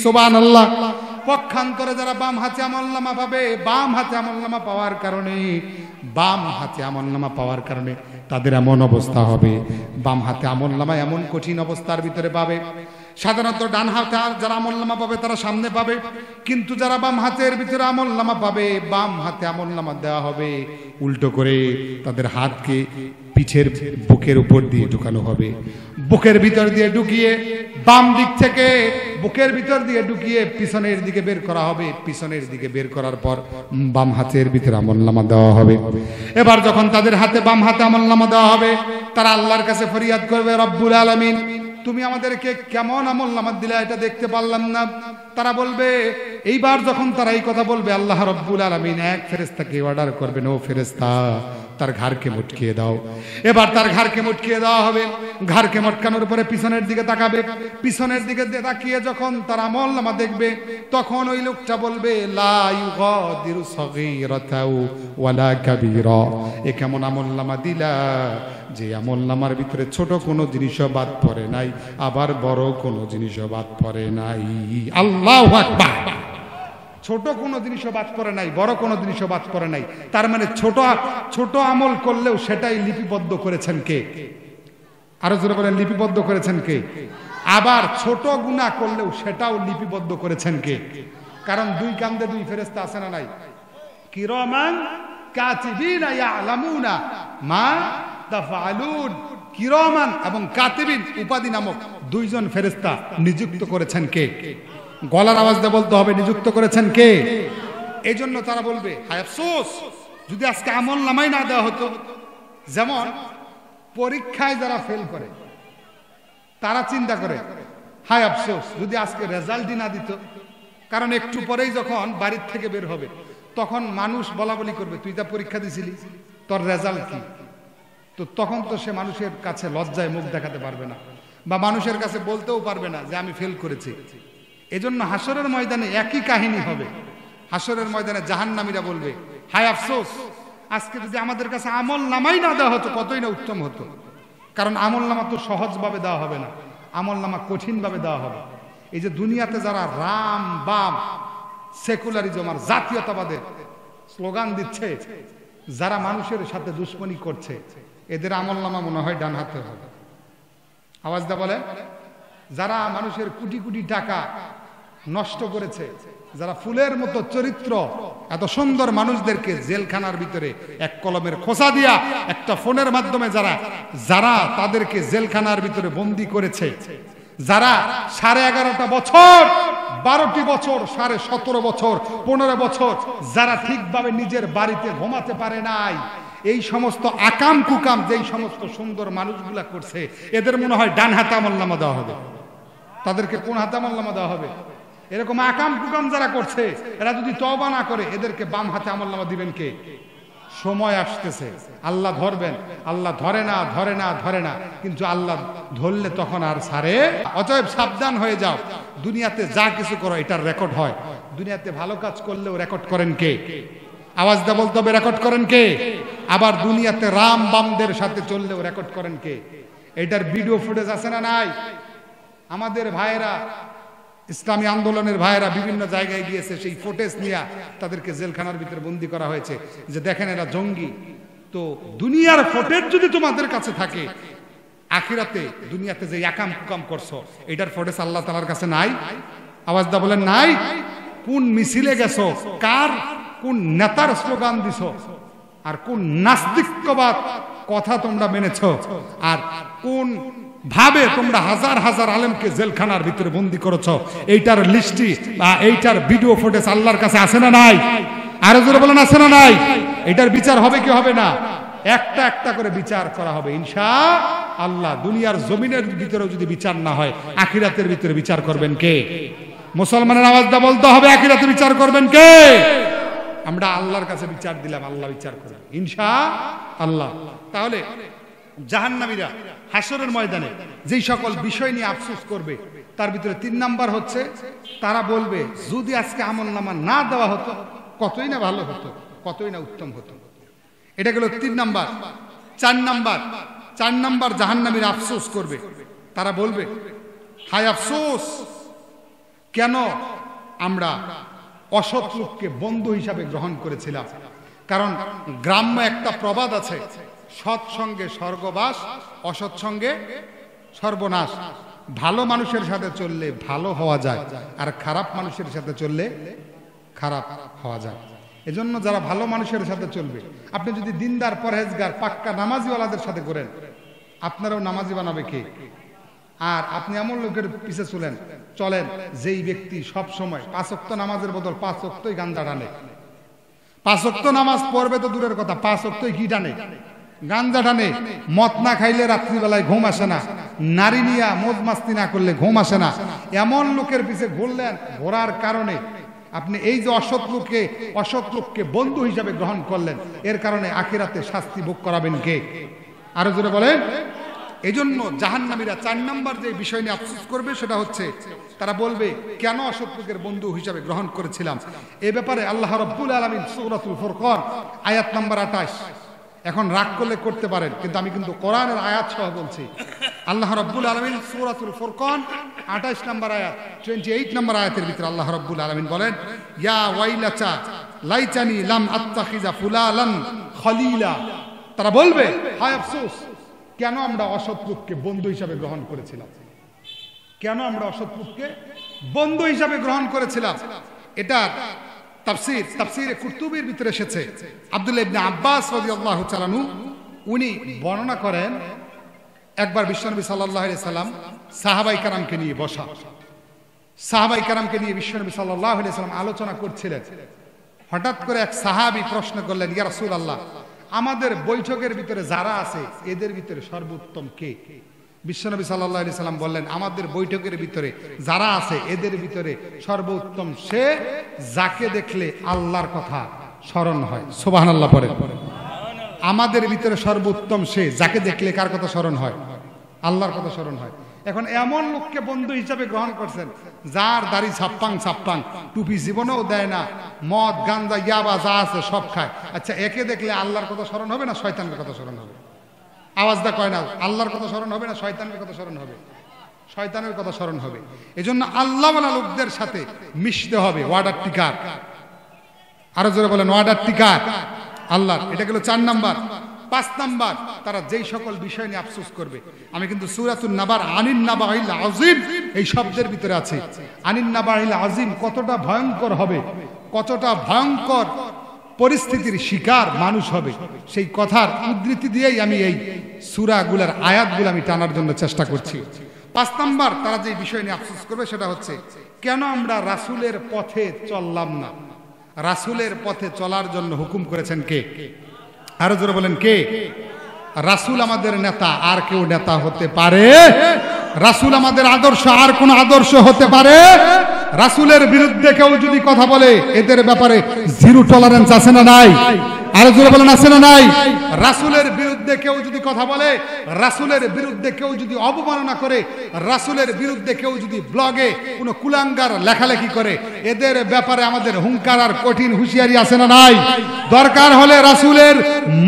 সুবহানাল্লাহ। পক্ষান্তরে যারা বাম হাতে আমলনামা পাবে, বাম হাতে আমলনামা পাওয়ার কারণে, বাম হাতে আমলনামা পাওয়ার কারণে তাদের এমন অবস্থা হবে, বাম হাতে আমলনামা এমন কঠিন অবস্থার ভিতরে পাবে। সাধারণত ডান হাতে যারা আমলনামা পাবে তারা সামনে পাবে, কিন্তু যারা বাম হাতের ভিতরে আমলনামা পাবে, বাম হাতে আমলনামা দেওয়া হবে উল্টো করে, তাদের হাতকে পিঠের বুকের উপর দিয়ে ঢুকানো হবে, বুকের ভিতর দিয়ে ঢুকিয়ে বাম দিক থেকে বুকের ভিতর দিয়ে ঢুকিয়ে পিছনের দিকে বের করা হবে, পিছনের দিকে বের করার পর বাম হাতের ভিতরে আমলনামা দেওয়া হবে। এবার যখন তাদের হাতে বাম হাতে আমলনামা দেওয়া হবে, তারা আল্লাহর কাছে ফরিয়াদ করবে, রব্বুল আলামিন, তুমি আমাদেরকে কেমন আমলনামা দিলে এটা দেখতে পারলাম না। তারা বলবে, এইবার যখন তারা এই কথা বলবে, আল্লাহ রাব্বুল আলামিন এক ফেরেশতাকে অর্ডার করবেন, ও ফেরেশতা তার ঘাড়কে মটকিয়ে দাও। এবার তার ঘাড়কে মটকিয়ে দেওয়া হবে। ঘাড়কে মটকানোর পরে পিছনের দিকে তাকাবে, পিছনের দিকে তাকিয়ে যখন তার আমলনামা দেখবে, তখন ওই লোকটা বলবে, লা ইউগাদিরু সগীরাতাও ওয়ালা কাবীরা। এ কেমন আমলনামা দিলা যে আমলনামার ভিতরে ছোট কোনো জিনিসও বাদ পড়ে নাই, আবার বড় কোনো জিনিসও বাদ পড়ে নাই। আল্লাহু আকবার। ছোট কোনো জিনিসও বাদ পড়ে নাই, বড় কোনো জিনিসও বাদ পড়ে নাই। তার মানে ছোট আমল করলেও সেটাই লিপিবদ্ধ করেছেন কে? আরো জোরে বলেন, লিপিবদ্ধ করেছেন কে? আবার ছোট গুনাহ করলেও সেটাও লিপিবদ্ধ করেছেন কে? কারণ দুই কান্দে দুই ফেরেশতা আছে না নাই? কিরামান কাতিবিনা ইয়ালামুনা মা তাফআলুন। কিরামান এবং কাতিবিন উপাধি নামক দুইজন ফেরেশতা নিযুক্ত করেছেন কে? গলার আওয়াজ দিয়ে বলতে হবে, নিযুক্ত করেছেন কে? এই জন্য তারা বলবে, হায় আফসোস, যদি আজকে আমলনামাই না দেওয়া হতো। যেমন পরীক্ষায় যারা ফেল করে তারা চিন্তা করে, হায় আফসোস, যদি আজকে রেজাল্টই না দিত। কারণ একটু পরেই যখন বাড়ির থেকে বের হবে, তখন মানুষ বলাবলি করবে, তুই তা পরীক্ষা দিছিলি, তোর রেজাল্ট কি? তো তখন তো সে মানুষের কাছে লজ্জায় মুখ দেখাতে পারবে না, বা মানুষের কাছে বলতেও পারবে না যে আমি ফেল করেছি। এজন্য হাসরের ময়দানে একই কাহিনী হবে। হাসরের ময়দানে জাহান্নামীরা বলবে, হায় আফসোস, আজকে যদি আমাদের কাছে আমলনামাই না দেওয়া হতো কতই না উত্তম হতো। কারণ আমলনামা তো সহজভাবে দেওয়া হবে না, আমলনামা কঠিনভাবে দেওয়া হবে। এই যে দুনিয়াতে যারা রাম বাম সেকুলারিজম আর জাতীয়তাবাদের স্লোগান দিচ্ছে, যারা মানুষের সাথে দুশ্মনী করছে, এদের আমলনামা মনে হয় ডান হাতে হবে। আওয়াজ দা বলে, যারা মানুষের কোটি কোটি টাকা নষ্ট করেছে, যারা ফুলের মতো চরিত্র এত সুন্দর মানুষদেরকে জেলখানার ভিতরে এক কলমের খোসা দিয়া একটা ফোনের মাধ্যমে যারা তাদেরকে জেলখানার ভিতরে বন্দী করেছে, যারা 11.5 বছর 12টি বছর 17.5 বছর 15 বছর যারা ঠিকভাবে নিজের বাড়িতে ঘুমাতে পারে নাই, এই সমস্ত আকাম কুকাম যেই সমস্ত সুন্দর মানুষগুলা করছে, এদের মনে হয় ডান হাতে আমলনামা দেওয়া হবে। তাদেরকে কোন হাতে আমলনামা দেওয়া হবে? এরকম আকাম কুকাম যারা করছে, এরা যদি তওবা না করে এদেরকে বাম হাতে আমলনামা দিবেন কে? সময় আসতেছে, আল্লাহ ধরবেন। আল্লাহ ধরে না, কিন্তু আল্লাহ ধরলে তখন আর ছাড়ে। অতএব সাবধান হয়ে যাও, দুনিয়াতে যা কিছু করো এটার রেকর্ড হয়। দুনিয়াতে ভালো কাজ করলেও রেকর্ড করেন কে? আওয়াজ দা বলতে হবে, রেকর্ড করেন কে? আবার দুনিয়াতে রাম বামদের সাথে চললেও রেকর্ড করেন কে? এটার ভিডিও ফুটেজ আছে না নাই? আমাদের ভাইয়েরা, ইসলামী আন্দোলনের ভাইয়েরা বিভিন্ন জায়গায় গিয়েছে, সেই ফুটেজ নিয়ে তাদেরকে জেলখানার ভিতরে বন্দী করা হয়েছে যে দেখেন এরা জঙ্গি। তো দুনিয়ার ফুটেজ যদি তোমাদের কাছে থাকে, আখিরাতে দুনিয়াতে যে একাম কুকাম করছো এটার ফুটেজ আল্লাহ তাআলার কাছে নাই? আওয়াজ দা বলেন নাই? কোন মিছিলে গেছো, কোন নেতার স্লোগান দিছো, আর কোন নাস্তিকবাদ কথা তোমরা মেনেছো, আর কোন ভাবে তোমরা হাজার হাজার আলেমকে জেলখানার ভিতরে বন্দী করেছো, এইটার লিস্টি বা এইটার ভিডিও ফুটেজ আল্লাহর কাছে আছে না নাই? আরো জোরে বলেন আছে না নাই? এটার বিচার হবে কি হবে না? একটা একটা করে বিচার করা হবে ইনশাআল্লাহ। দুনিয়ার জমিনের ভিতরে যদি বিচার না হয়, আখিরাতের ভিতরে বিচার করবেন কে? মুসলমানের আওয়াজটা বলতে হবে, আখিরাতে বিচার করবেন কে? আমরা আল্লাহর কাছে বিচার দিলাম, আল্লাহ বিচার করবেন ইনশাআল্লাহ। তাহলে জাহান্নামীরা হাসরের ময়দানে যেই সকল বিষয় নিয়ে আফসোস করবে, তার ভিতরে 3 নাম্বার হচ্ছে তারা বলবে যদি আজকে আমলনামা না দেওয়া হতো কতই না ভালো হতো, কতই না উত্তম হতো। এটা গেল 3 নাম্বার। 4 নাম্বার জাহান্নামীরা আফসোস করবে, তারা বলবে হায় আফসোস, কেন আমরা অসৎ লোককে বন্ধু হিসাবে গ্রহণ করেছিলাম। কারণ গ্রাম্য একটা প্রবাদ আছে, সৎ সঙ্গে স্বর্গবাস, অসৎ সঙ্গে সর্বনাশ। ভালো মানুষের সাথে চললে ভালো হওয়া যায়, আর খারাপ মানুষের সাথে চললে খারাপ হওয়া যায়। এজন্য যারা ভালো মানুষের সাথে চলবে, আপনি যদি দিনদার পরহেজগার পাক্কা নামাজিওয়ালাদের সাথে করেন, আপনারাও নামাজি বানাবে কে? আর আপনি এমন লোকের পিছে চলেন যেই ব্যক্তি সব সময় 5 ওয়াক্ত নামাজের বদল 5 ওয়াক্তই গাঞ্জা টানে। 5 ওয়াক্ত নামাজ পড়বে তো দূরের কথা, 5 ওয়াক্তই কি টানে? গাঞ্জা টানে। মদ না খাইলে রাত্রিবেলায় ঘুম আসে না, নারী নিয়া মদ মাস্তি না করলে ঘুম আসে না। এমন লোকের পিছে ঘোরার কারণে আপনি এই যে অসৎ লোককে বন্ধু হিসাবে গ্রহণ করলেন, এর কারণে আখিরাতে শাস্তি ভোগ করাবেন কে? আরো জোরে বলেন। এজন্য জাহান্নামীরা 4 নাম্বার যে বিষয় নিয়ে আফসোস করবে সেটা হচ্ছে তারা বলবে কেন অসৎ লোকের বন্ধু হিসাবে গ্রহণ করেছিলাম। এই ব্যাপারে আল্লাহ রাব্বুল আলামিন সূরাতুল ফুরকান আয়াত নাম্বার 28, এখন রাগ করলে করতে পারেন, কিন্তু আমি কিন্তু কোরআনের আয়াত সহ বলছি। আল্লাহ রাব্বুল আলামিন সূরাতুল ফুরকান 28 নম্বর আয়াত, 28 নম্বর আয়াতের ভিতরে আল্লাহ রাব্বুল আলামিন বলেন ইয়া ওয়াইলাতা লাইতানি লাম আত্তাখিজা ফুলালান খলিলা। তারা বলবে হায় আফসোস, কেন আমরা অসৎ লোককে বন্ধু হিসাবে গ্রহণ করেছিলাম, কেন আমরা অসৎ লোককে বন্ধু হিসাবে গ্রহণ করেছিলাম। এটা তাফসীরে কুরতুবীর ভিতরে এসেছে। আব্দুল্লাহ ইবনে আব্বাস রাদিয়াল্লাহু তাআলা আনহু উনি বর্ণনা করেন, একবার বিশ্বনবী সাল্লাল্লাহু আলাইহি সাল্লাম সাহাবায়ে কেরামকে নিয়ে বসা, সাহাবায়ে কেরামকে নিয়ে বিশ্বনবী সাল্লাল্লাহু আলাইহি সাল্লাম আলোচনা করছিলেন। হঠাৎ করে এক সাহাবী প্রশ্ন করলেন, ইয়া রাসূলুল্লাহ, আমাদের বৈঠকের ভিতরে যারা আছে এদের ভিতরে সর্বোত্তম কে? বিশ্বনবী সাল্লাল্লাহু আলাইহি সাল্লাম বললেন, আমাদের বৈঠকের ভিতরে যারা আছে এদের ভিতরে সর্বোত্তম সে যাকে দেখলে আল্লাহর কথা স্মরণ হয়। সুবহানাল্লাহ পড়ে। আমাদের ভিতরে সর্বোত্তম সে যাকে দেখলে কার কথা স্মরণ হয়? আল্লাহর কথা স্মরণ হয়। এখন এমন লোককে বন্ধু হিসাবে গ্রহণ করছেন যার দাড়ি ছাপ্পাং, টুপি জীবনেও দেয় না, মদ গাঞ্জা ইয়াবা যা আছে সব খায়। আচ্ছা, একে দেখলে আল্লাহর কথা স্মরণ হবে না শয়তানের কথা স্মরণ হবে? আওয়াজটা কয় না, আল্লাহর কথা স্মরণ হবে না শয়তানের কথা স্মরণ হবে? শয়তানের কথা স্মরণ হবে। এজন্য আল্লাহওয়ালা লোকদের সাথে মিশতে হবে। ওয়ার্ডার টিকার, আরো জোরে বলেন ওয়ার্ডার টিকার আল্লাহ। এটা গেল 4 নাম্বার। 5 নাম্বার, তারা যেই সকল বিষয় নিয়ে আফসোস করবে। আমি কিন্তু সূরাতুন নাবার আনিন নাবাইল আযীম এই শব্দের ভিতরে আছে। আনিন নাবাইল আযীম কতটা ভয়ঙ্কর হবে, কতটা ভয়ঙ্কর পরিস্থিতির শিকার মানুষ হবে, সেই কথার উদ্ধৃতি দিয়েই আমি এই সূরাগুলোর আয়াতগুলো আমি টানার জন্য চেষ্টা করছি। 5 নাম্বার, তারা যে বিষয় নিয়ে আফসোস করবে সেটা হচ্ছে কেন আমরা রাসূলের পথে চললাম না। রাসূলের পথে চলার জন্য হুকুম করেছেন কে? আরো জোরে বলেন কে? রাসূল আমাদের নেতা, আর কেউ নেতা হতে পারে? রাসূল আমাদের আদর্শ, আর কোন আদর্শ হতে পারে? রাসূলের বিরুদ্ধে কেউ যদি কথা বলে এদের ব্যাপারে জিরো টলারেন্স আছে না নাই? আরো জোরে বলেন আছে না নাই? রাসূলের বিরুদ্ধে কেউ যদি কথা বলে, রাসূলের বিরুদ্ধে কেউ যদি অবমাননা করে, রাসূলের বিরুদ্ধে কেউ যদি ব্লগে কোনো কুলাঙ্গার লেখালেখি করে, এদের ব্যাপারে আমাদের হুঙ্কার আর কঠিন হুঁশিয়ারি আছে না নাই? দরকার হলে রাসূলের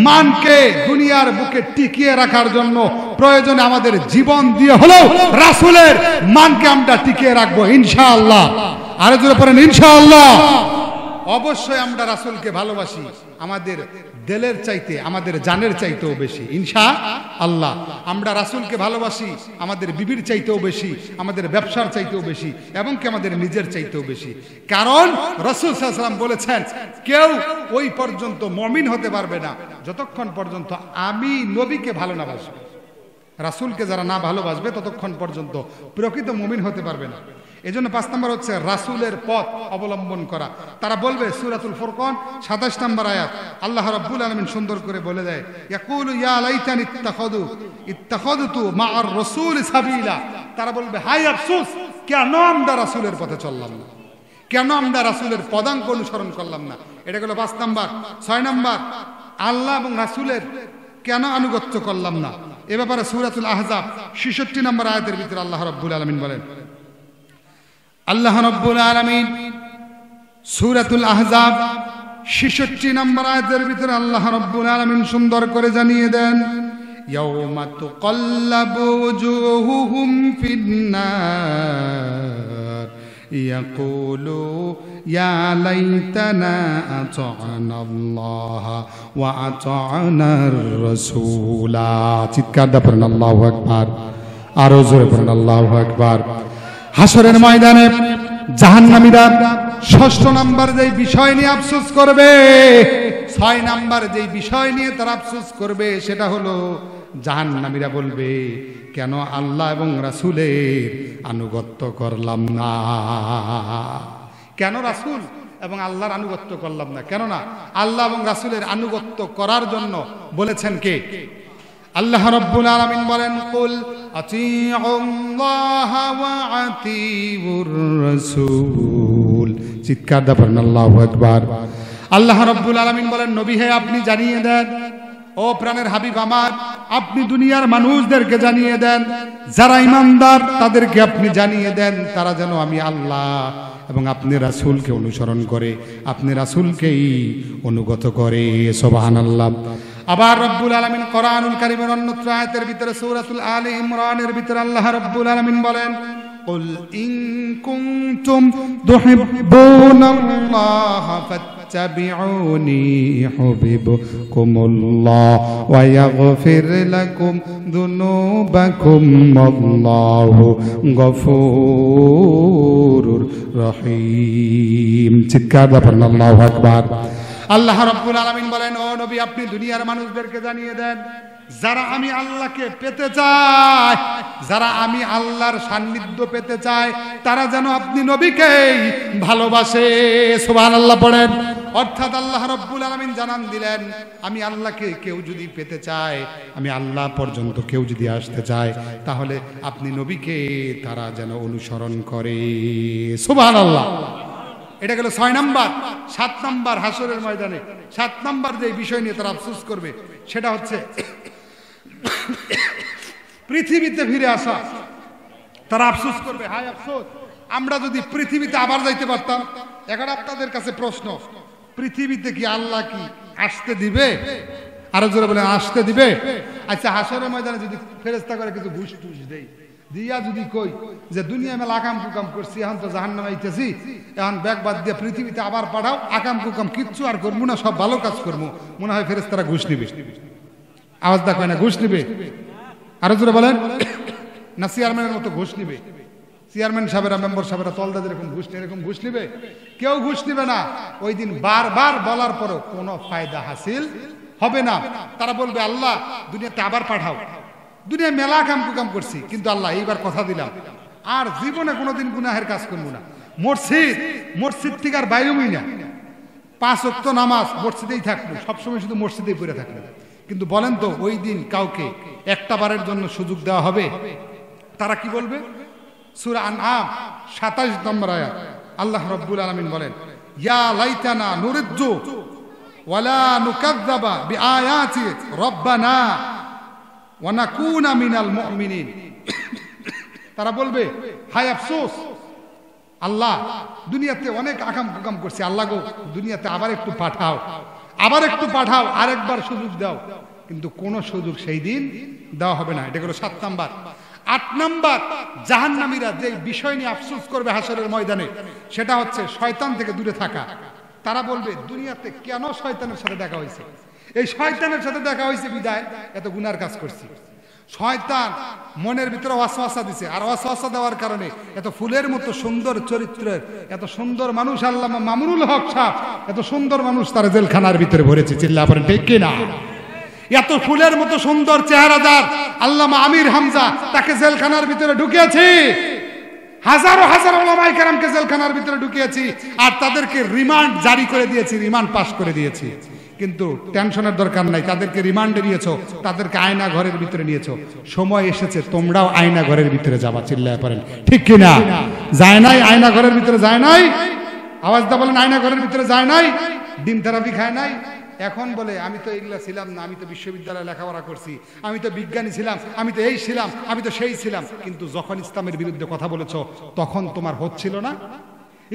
মানকে দুনিয়ার বুকে টিকিয়ে রাখার জন্য প্রয়োজনে আমাদের জীবন দিয়ে হলেও রাসূলের মানকে আমরা টিকিয়ে রাখবো ইনশাআল্লাহ। আরো জোরে পড়েন ইনশাআল্লাহ। অবশ্যই আমরা রাসূলকে ভালোবাসি, আমাদের দিলের চাইতে, আমাদের জানের চাইতেও বেশি ইনশাআল্লাহ। আমরা রাসূলকে ভালোবাসি আমাদের বিবির চাইতেও বেশি, আমাদের ব্যবসার চাইতেও বেশি, এবং কি আমাদের নিজের চাইতেও বেশি। কারণ রাসূল সাল্লাল্লাহু আলাইহি ওয়াসাল্লাম বলেছেন, কেউ ওই পর্যন্ত মুমিন হতে পারবে না যতক্ষণ পর্যন্ত আমি নবীকে ভালো না বাসবে। রাসূলকে যারা না ভালোবাসবে ততক্ষণ পর্যন্ত প্রকৃত মুমিন হতে পারবে না। এজন্য 5 নম্বর হচ্ছে রাসূলের পথ অবলম্বন করা। তারা বলবে সূরাতুল ফুরকান 27 নম্বর আয়াত, আল্লাহ রাব্বুল আলামিন সুন্দর করে বলে দেয়, ইয়াকুলু ইয়া লাইতানি ইত্তাখাযতু মা'আর রাসূল সাবিলা। তারা বলবে হায় আফসোস, কেন আমরা রাসূলের পথে চললাম না, কেন আমরা রাসূলের পদাঙ্ক অনুসরণ করলাম না। এটা হলো 5 নম্বর। 6 নম্বর, আল্লাহ এবং রাসূলের কেন আনুগত্য করলাম না। এ ব্যাপারে সূরাতুল আহজাব 66 নম্বর আয়াতের ভিতরে আল্লাহ রাব্বুল আলামিন বলেন, আল্লাহ রাব্বুল আলামিন সূরাতুল আহজাব 66 নম্বর আয়াতের ভিতরে আল্লাহ রাব্বুল আলামিন সুন্দর করে জানিয়ে দেন, ইয়াউমা তুকাল্লাবু ওজুহুহুম ফিন্নার ইয়াকুলু ইয়া লাইতানা আতা'না আল্লাহ ওয়া আতা'নার রাসূলা। চিৎকার দিয়ে পড়েন আল্লাহু আকবার। আরো জোরে পড়েন আল্লাহু আকবার। হাসরের ময়দানে জাহান্নামীরা 6 নাম্বার যেই বিষয় নিয়ে আফসোস করবে, 6 নাম্বার যেই বিষয় নিয়ে তারা আফসোস করবে সেটা হলো জাহান্নামীরা বলবে, কেন আল্লাহ এবং রাসূলের আনুগত্য করলাম না। কেন রাসূল এবং আল্লাহর আনুগত্য করলাম না? কেননা আল্লাহ এবং রাসূলের আনুগত্য করার জন্য বলেছেন কে? আল্লাহ রাব্বুল আলামিন বলেন, কুল আতিউল্লাহ ওয়া আতিউর রাসূল। চিৎকার দিয়ে পড়েন আল্লাহু আকবার। আল্লাহ রাব্বুল আলামিন বলেন, নবী হে আপনি জানিয়ে দেন, ও প্রাণের হাবিব আমার, আপনি দুনিয়ার মানুষদেরকে জানিয়ে দেন, যারা ঈমানদার তাদেরকে আপনি জানিয়ে দেন তারা যেন আমি আল্লাহ এবং আপনি রাসূলকে অনুসরণ করে, আপনি রাসূলকেই অনুগত করে। সুবহানাল্লাহ। আবার রব্বুল আলামিন কোরআনুল কারীমের অন্যত্র আয়াতের ভিতরে সূরাতুল আলে ইমরানের ভিতরে আল্লাহ রব্বুল আলামিন বলেন, কুল ইন কুনতুম তুহিব্বুনাল্লাহ ফাত্তাবিউনি ইউহিব্বুকুমুল্লাহ ওয়া ইয়াগফির লাকুম যুনুবাকুম আল্লাহু গফুরুর রহিম। চিৎকার দিয়ে পড়েন আল্লাহু আকবার। আল্লাহ রাব্বুল আলামিন বলেন, ও নবী আপনি দুনিয়ার মানুষদেরকে জানিয়ে দেন, যারা আমি আল্লাহকে পেতে চায়, যারা আমি আল্লাহর সান্নিধ্য পেতে চায়, তারা যেন আপনি নবীকেই ভালোবাসে। সুবহানাল্লাহ পড়েন। অর্থাৎ আল্লাহ রাব্বুল আলামিন জানান দিলেন, আমি আল্লাহকে কেউ যদি পেতে চায়, আমি আল্লাহ পর্যন্ত কেউ যদি আসতে চায়, তাহলে আপনি নবীকে তারা যেন অনুসরণ করে। সুবহানাল্লাহ। এটা গেল 6 নাম্বার। 7 নাম্বার, হাসরের ময়দানে 7 নাম্বার যে বিষয় নিয়ে তারা আফসোস করবে সেটা হচ্ছে পৃথিবীতে ফিরে আসা। তারা আফসোস করবে, হায় আফসোস, আমরা যদি পৃথিবীতে আবার যাইতে পারতাম। এখন আপনাদের কাছে প্রশ্ন, পৃথিবীতে কি আল্লাহ কি আসতে দিবে? আরো জোরে বলেন, আসতে দিবে? আচ্ছা, হাসরের ময়দানে যদি ফেরেশতা করে কিছু ঘুষ টুস দেই, দিয়া যদি কই যে দুনিয়া মেলা আকাম কুকাম করছি, এখন তো জাহান্নামে আইতেছি, এখন ব্যাগ বাদ দিয়ে পৃথিবীতে আবার পাঠাও, আকাম কুকাম কিচ্ছু আর করবো না, সব ভালো কাজ করবো, মনে হয় ফেরেশতারা ঘুষ নিবে। আওয়াজ দেখো না, ঘুষ নিবে? আরো জোরে বলেন। না চেয়ারম্যানের মতো ঘুষ নিবে? চেয়ারম্যান সাহেবেরা, মেম্বার সাহেবেরা তলদা যেরকম ঘুষ নেই এরকম ঘুষ নিবে? কেউ ঘুষ নিবে না। ওই দিন বারবার বলার পরও কোনো ফায়দা হাসিল হবে না। তারা বলবে আল্লাহ দুনিয়াতে আবার পাঠাও, দুনিয়া মেলা কাম করছি, কিন্তু আল্লাহ এইবার কথা দিলাম আর জীবনে কোনোদিন গুনাহের কাজ করবো না। মসজিদ থেকে আর বাইরেই না, 5 ওয়াক্ত নামাজ মসজিদেই থাকবো, সবসময় শুধু মসজিদেই পড়ে থাকবো। কিন্তু বলেন তো ওই দিন কাউকে একটা বারের জন্য সুযোগ দেওয়া হবে? তারা কি বলবে? সূরা আনআম 27 নম্বর আয়াত আল্লাহ রাব্বুল আলামিন বলেন, ইয়া লাইতানা নুরিদ্দু ওয়ালা নুকাযযাবা বিআয়াতি রাব্বানা ওয়া নাকুনা মিনাল মুমিনিন। তারা বলবে হায় আফসোস, আল্লাহ দুনিয়াতে অনেক আকাম করছি, আল্লাহ গো দুনিয়াতে আবার একটু পাঠাও, আরেকবার সুযোগ দাও। কিন্তু কোন সুযোগ সেই দিন দেওয়া হবে না। এটা হলো 7 নাম্বার। 8 নাম্বার, জাহান্নামীরা যে বিষয় নিয়ে আফসোস করবে হাসরের ময়দানে, সেটা হচ্ছে শয়তান থেকে দূরে থাকা। তারা বলবে দুনিয়াতে কেন শয়তানের সাথে দেখা হয়েছে? এই শয়তানের সাথে দেখা হয়েছে বিদায় এত গুনার কাজ করছি। শয়তান মনের ভিতরে ওয়াসওয়াসা দিছে, আর ওয়াসওয়াসা দেওয়ার কারণে এত ফুলের মতো সুন্দর চরিত্রের এত সুন্দর মানুষ আল্লামা মামুনুল হক সাহেব, এত সুন্দর মানুষ তার জেলখানার ভিতরে ভরেছে। চিল্লা পড়েন ঠিক কি না? এত ফুলের মতো সুন্দর চেহারাদার আল্লামা আমির হামজা, তাকে জেলখানার ভিতরে ঢুকিয়েছি। হাজারো হাজার ওলামায়ে কেরামকে জেলখানার ভিতরে ঢুকিয়েছি, আর তাদেরকে রিমান্ড জারি করে দিয়েছি, রিমান্ড পাস করে দিয়েছি। কিন্তু টেনশনের দরকার নাই, তাদেরকে রিমান্ডে নিয়েছো, তাদেরকে আয়না ঘরের ভিতরে নিয়েছো। সময় এসেছে তোমরাও আয়না ঘরের ভিতরে যাবা। চিল্লায় পড়েন ঠিক কি না? যায় নাই? আয়না ঘরের ভিতরে যায় নাই? আওয়াজ দা বলেন, আয়না ঘরের ভিতরে যায় নাই? ডিম থেরাপি খায় নাই? এখন বলে আমি তো এগুলা ছিলাম না, আমি তো বিশ্ববিদ্যালয়ে লেখাপড়া করছি, আমি তো বিজ্ঞানী ছিলাম, আমি তো এই ছিলাম, আমি তো সেই ছিলাম। কিন্তু যখন ইসলামের বিরুদ্ধে কথা বলেছো তখন তোমার হচ্ছিল না?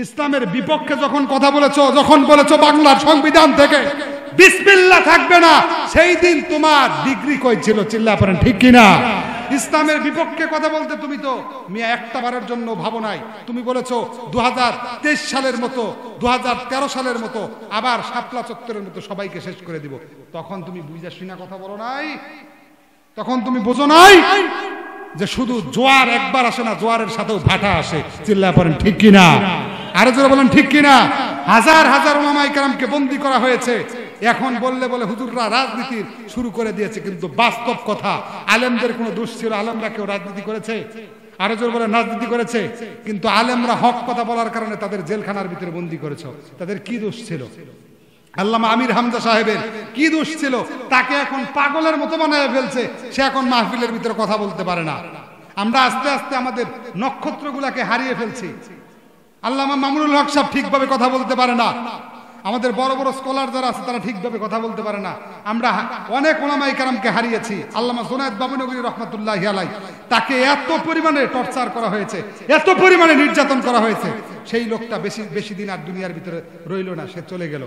ইসলামের বিপক্ষে যখন কথা বলেছো, যখন বলেছো বাংলার সংবিধান থেকে বিসমিল্লাহ থাকবে না, সেই দিন তোমার ডিগ্রি কই ছিল? চিল্লায় পড়েন ঠিক কি না? ইসলামের বিপক্ষে কথা বলতে তুমি তো মিয়া একটা বারের জন্য ভাবো নাই। তুমি বলেছো 2023 সালের মতো, 2013 সালের মতো আবার শাপলা চত্বরের মতো সবাইকে শেষ করে দিব। তখন তুমি বুঝা শুনা কথা বলো নাই? তখন তুমি বোঝো নাই যে শুধু জোয়ার একবার আসে না, জোয়ারের সাথেও ভাটা আসে। চিল্লায় পড়েন ঠিক কি না? আরো জোরে বলেন ঠিক কি না? হাজার হাজার ওলামায়ে কেরামকে বন্দী করা হয়েছে। এখন বললে বলে হুজুররা রাজনীতি শুরু করে দিয়েছে, কিন্তু বাস্তব কথা আলেমদের কোনো দোষ ছিল? আলেমরা কেউ রাজনীতি করেছে? আরো জোরে বলেন রাজনীতি করেছে। কিন্তু আলেমরা হক কথা বলার কারণে তাদের জেলখানার ভিতরে বন্দী করেছে। তাদের কি দোষ ছিল? আল্লামা আমির হামজা সাহেবের কি দোষ ছিল? তাকে এখন পাগলের মতো বানায় ফেলছে, সে এখন মাহফিলের ভিতরে কথা বলতে পারে না। আমরা আস্তে আস্তে আমাদের নক্ষত্রগুলাকে হারিয়ে ফেলছি। আল্লামা মামুনুল হক সাহেব ঠিকভাবে কথা বলতে পারে না, আমাদের বড় বড় স্কলার যারা আছে তারা ঠিকভাবে কথা বলতে পারে না। আমরা অনেক ওলামায়ে কেরামকে হারিয়েছি। আল্লামা জুনায়েদ বাবুনগরী রহমাতুল্লাহি আলাইহি, তাকে এত পরিমাণে টর্চার করা হয়েছে, এত পরিমাণে নির্যাতন করা হয়েছে, সেই লোকটা বেশি দিন আর দুনিয়ার ভিতরে রইল না, সে চলে গেল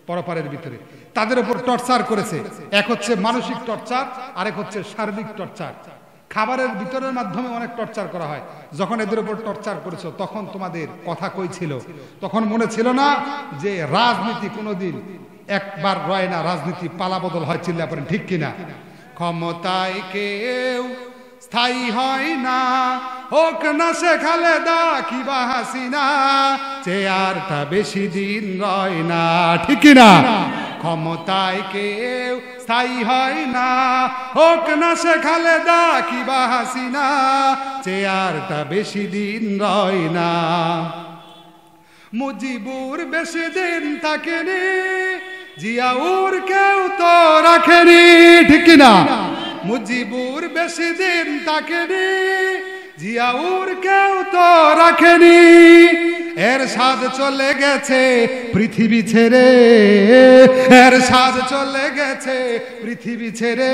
পরপারের ভিতরে। তাদের উপর টর্চার করেছে। এক হচ্ছে মানসিক টর্চার, আরেক হচ্ছে শারীরিক টর্চার। খাবারের ভিতরের মাধ্যমে অনেক টর্চার করা হয়। যখন এদের উপর টর্চার করেছো তখন তোমাদের কথা কই ছিল? তখন মনে ছিল না যে রাজনীতি কোনোদিন একবার রয় না, রাজনীতি পালা বদল হয়। চিল্লা পড়েন ঠিক কিনা? ক্ষমতায় কেউ স্থায়ী হয় না, হোক না সে খালেদা কিবা হাসিনা, চেয়ারটা বেশি দিন রয় না। ঠিক কিনা? ক্ষমতায় কেউ স্থায়ী হয় না, হোক না সে খালেদা কিবা হাসিনা, চেয়ারটা বেশি দিন রয় না। মুজিবুর বেশি দিন থাকেনি, জিয়াউর কেউ তো রাখেনি। ঠিক কিনা? মুজিবুর বেশি দিন থাকেনি, জিয়াউর কেউ তো রাখেনি। এরশাদ চলে গেছে পৃথিবী ছেড়ে, এরশাদ চলে গেছে পৃথিবী ছেড়ে,